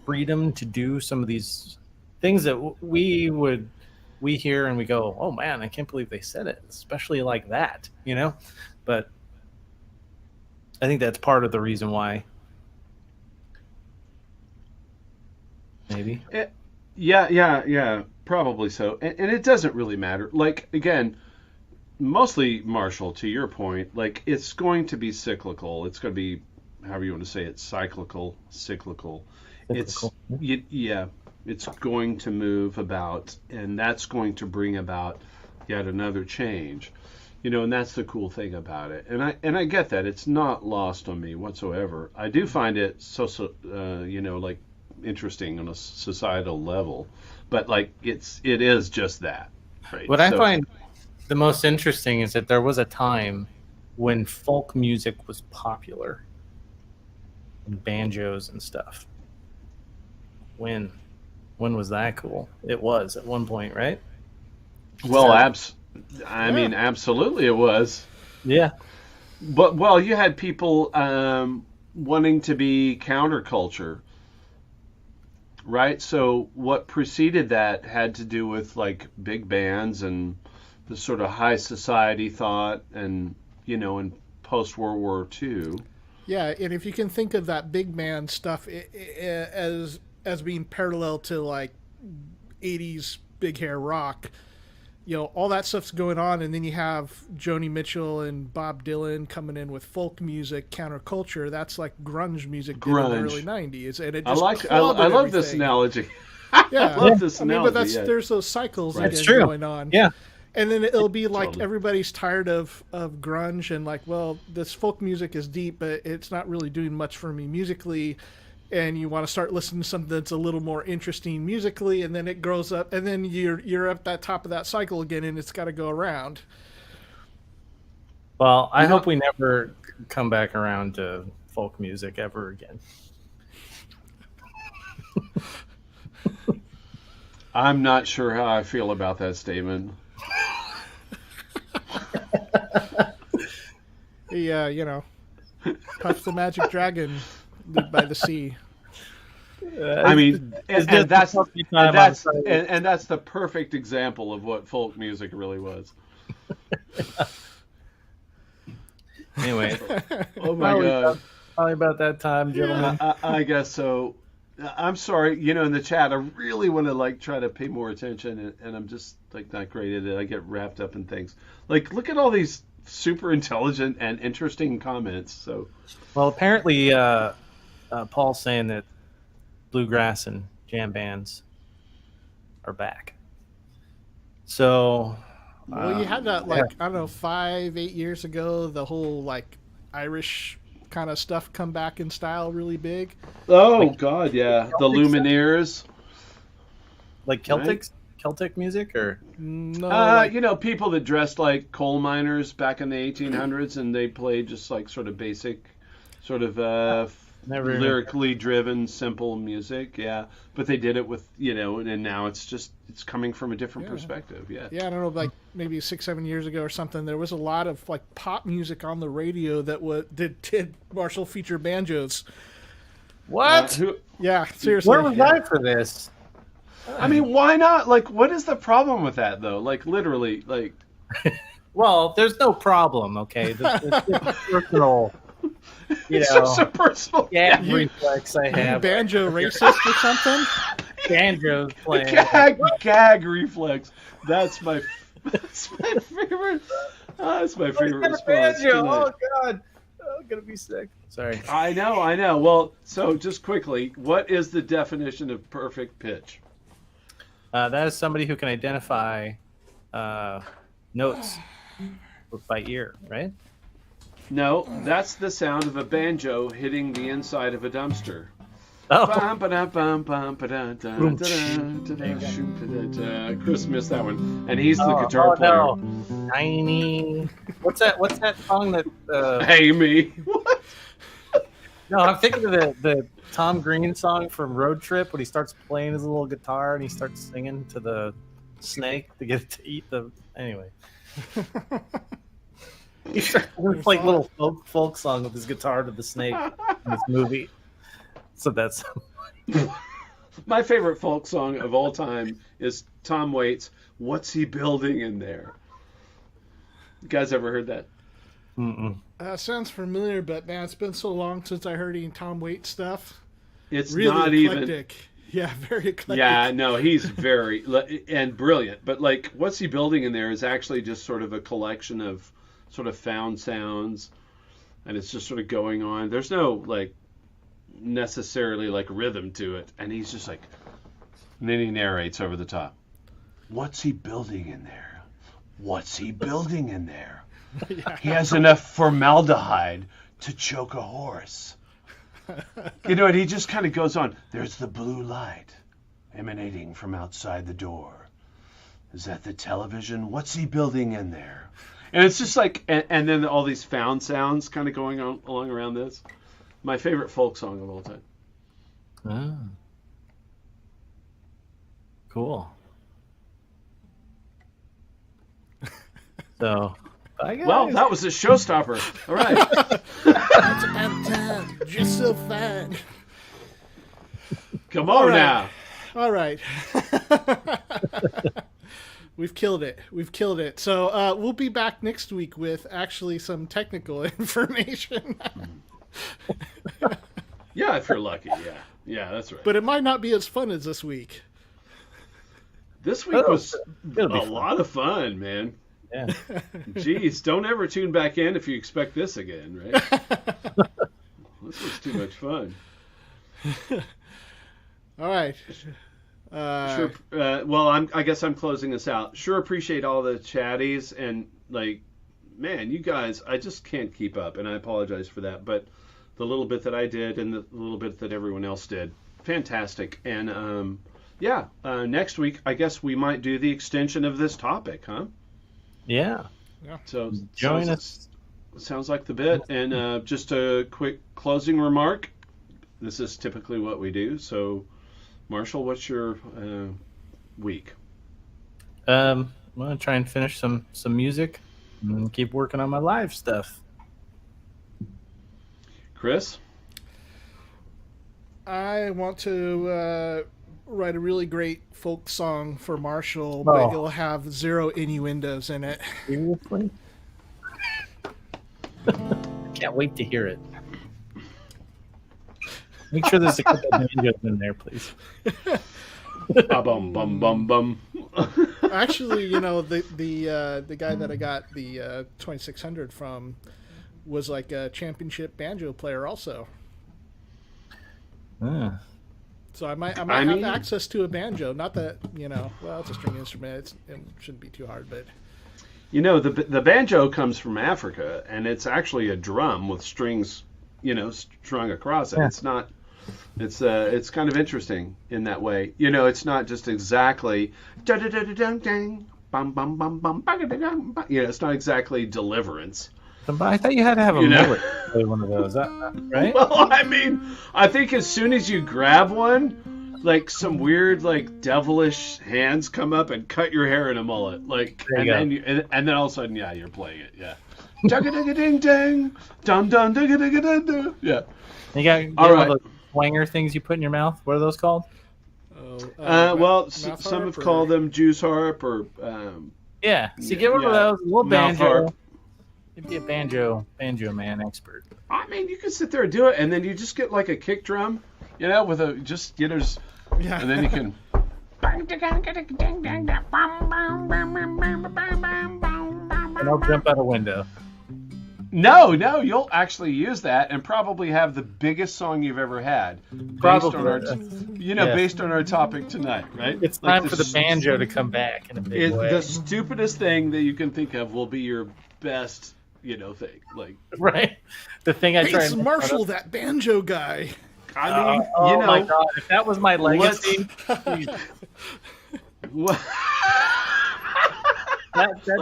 freedom to do some of these things that we hear and we go, oh man, I can't believe they said it, especially like that, But I think that's part of the reason why. Maybe. Yeah, probably so. And it doesn't really matter. Like, again, mostly, Marshall, to your point, like, it's going to be cyclical. It's going to be, however you want to say it, cyclical. It's it's going to move about, and that's going to bring about yet another change, and that's the cool thing about it. And I get that. It's not lost on me whatsoever. I do find it so like interesting on a societal level, but like it is just that. Right? What I find the most interesting is that there was a time when folk music was popular, and banjos and stuff. When was that cool? It was at one point, right? Well, absolutely it was. Yeah. But, well, you had people wanting to be counterculture, right? So what preceded that had to do with, like, big bands and the sort of high society thought and, in post-World War II. Yeah, and if you can think of that big band stuff as being parallel to, like, 80s big hair rock, all that stuff's going on, and then you have Joni Mitchell and Bob Dylan coming in with folk music, counterculture. That's like grunge music in the early 90s. And it just I love this analogy. Yeah. I love this analogy. But there's those cycles that's again true. going on. Yeah. And then it'll be like Totally. everybody's tired of grunge and like, well, this folk music is deep, but it's not really doing much for me musically. And you want to start listening to something that's a little more interesting musically, and then it grows up, and then you're at that top of that cycle again, and it's got to go around. Well, I hope we never come back around to folk music ever again. I'm not sure how I feel about that statement. The Puff the Magic Dragon lived by the sea. I mean, and that's the perfect example of what folk music really was. Anyway, Oh my God. Probably about that time, gentlemen. I guess so. I'm sorry, in the chat, I really want to try to pay more attention, and I'm just not great at it. I get wrapped up in things. Look at all these super intelligent and interesting comments. So, Well, apparently, Paul's saying that bluegrass and jam bands are back. So, Well, you had that I don't know, 5-8 years ago, the whole Irish kind of stuff come back in style really big. God, yeah, the Lumineers, like Celtic music, or no, people that dressed like coal miners back in the 1800s, and they played just sort of basic, sort of lyrically driven, simple music. Yeah, but they did it with and now it's coming from a different perspective. Yeah, I don't know, maybe 6-7 years ago or something. There was a lot of pop music on the radio that did Marshall feature banjos. what? Yeah, seriously. Where was I for this? I mean, why not? What is the problem with that though? Literally, Well, there's no problem. Okay, it's personal. It's just a personal Reflex I have. Banjo racist or something? Banjo's playing. Gag reflex. That's my favorite. That's my favorite response. Banjo. Oh God, I'm gonna be sick. Sorry. I know. Well, so just quickly, what is the definition of perfect pitch? That is somebody who can identify notes by ear, right? No, that's the sound of a banjo hitting the inside of a dumpster. Oh. Cryss missed that one, and he's the guitar player. No. Tiny. What's that song that? Hey me. What? No, I'm thinking of the Tom Green song from Road Trip when he starts playing his little guitar and he starts singing to the snake to get it to eat the. Anyway. He starts little folk song with his guitar to the snake in this movie. So that's my favorite folk song of all time is Tom Waits' "What's He Building in There?" You guys ever heard that? Sounds familiar, but man, it's been so long since I heard any Tom Waits stuff. It's really not eclectic. even. Yeah, very eclectic. Yeah, no, he's very and brilliant. But "What's He Building in There" is actually just sort of a collection of sort of found sounds, and it's just sort of going on. There's no necessarily rhythm to it, and he's just and then he narrates over the top. What's he building in there? What's he building in there? Yeah. He has enough formaldehyde to choke a horse. And he just kind of goes on. There's the blue light emanating from outside the door. Is that the television? What's he building in there? And it's just and then all these found sounds kind of going on along around this. My favorite folk song of all time. Oh. Cool. So, well, that was a showstopper. All right. It's about time. Just so fine. Come on now. All right. We've killed it. So we'll be back next week with actually some technical information. Yeah, if you're lucky. Yeah, that's right. But it might not be as fun as this week. This week was a lot of fun, man. Yeah. Jeez, don't ever tune back in if you expect this again, right? This was too much fun. All right. Sure. Well, I guess I'm closing this out. Sure, appreciate all the chatties and like, man, you guys, I just can't keep up, and I apologize for that. But the little bit that I did and the little bit that everyone else did, fantastic. And next week I guess we might do the extension of this topic, huh? Yeah. So join us. Sounds like the bit. And just a quick closing remark. This is typically what we do. So, Marshall, what's your week? I'm gonna try and finish some music and keep working on my live stuff. Cryss? I want to write a really great folk song for Marshall, but it'll have 0 innuendos in it. Seriously? Can't wait to hear it. Make sure there's a couple of banjos in there, please. Bum bum bum bum. Actually, the guy that I got the 2600 from was like a championship banjo player also. So I might have access to a banjo. Not that well, it's a string instrument. It shouldn't be too hard, but the banjo comes from Africa, and it's actually a drum with strings, strung across it. Yeah. It's not. It's kind of interesting in that way. It's not just exactly it's not exactly Deliverance. But I thought you had to have a mullet to play one of those, right? Well, I think as soon as you grab one, like some weird, like devilish hands come up and cut your hair in a mullet, and then all of a sudden, you're playing it, yeah. Ding ding, dum dum ding ding ding. Yeah. You got all right. Those swanger things you put in your mouth. What are those called? Some have called them Jew's harp or. Yeah. So you get one of those, a little banjo. Harp. You'd be a banjo man expert. I mean, you could sit there and do it, and then you just get like a kick drum, with a and then you can. And I'll jump out a window. No, you'll actually use that and probably have the biggest song you've ever had. Probably. Based on our topic tonight, right? It's time for the banjo to come back in a big way. The stupidest thing that you can think of will be your best, thing. Like right. The thing I try. It's Marshall, that banjo guy. I mean, oh my God! If that was my legacy, that'd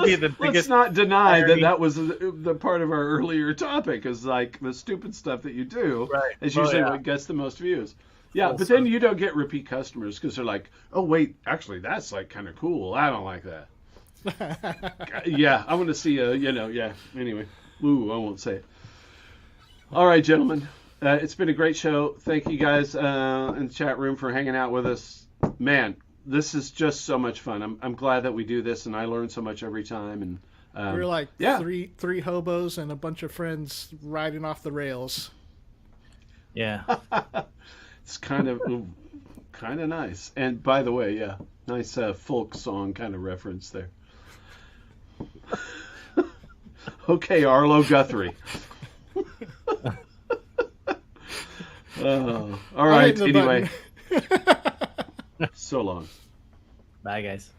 be the biggest. Let's not deny that was the part of our earlier topic, is like the stupid stuff that you do is usually what gets the most views. Yeah, but then you don't get repeat customers because they're like, oh wait, actually that's like kind of cool. I don't like that. Yeah, I want to see Anyway, I won't say it. All right, gentlemen, it's been a great show. Thank you guys in the chat room for hanging out with us. Man, this is just so much fun. I'm glad that we do this, and I learn so much every time. And we're like three hobos and a bunch of friends riding off the rails. Yeah, it's kind of nice. And by the way, nice folk song kind of reference there. Okay, Arlo Guthrie. All right. Anyway, so long. Bye, guys.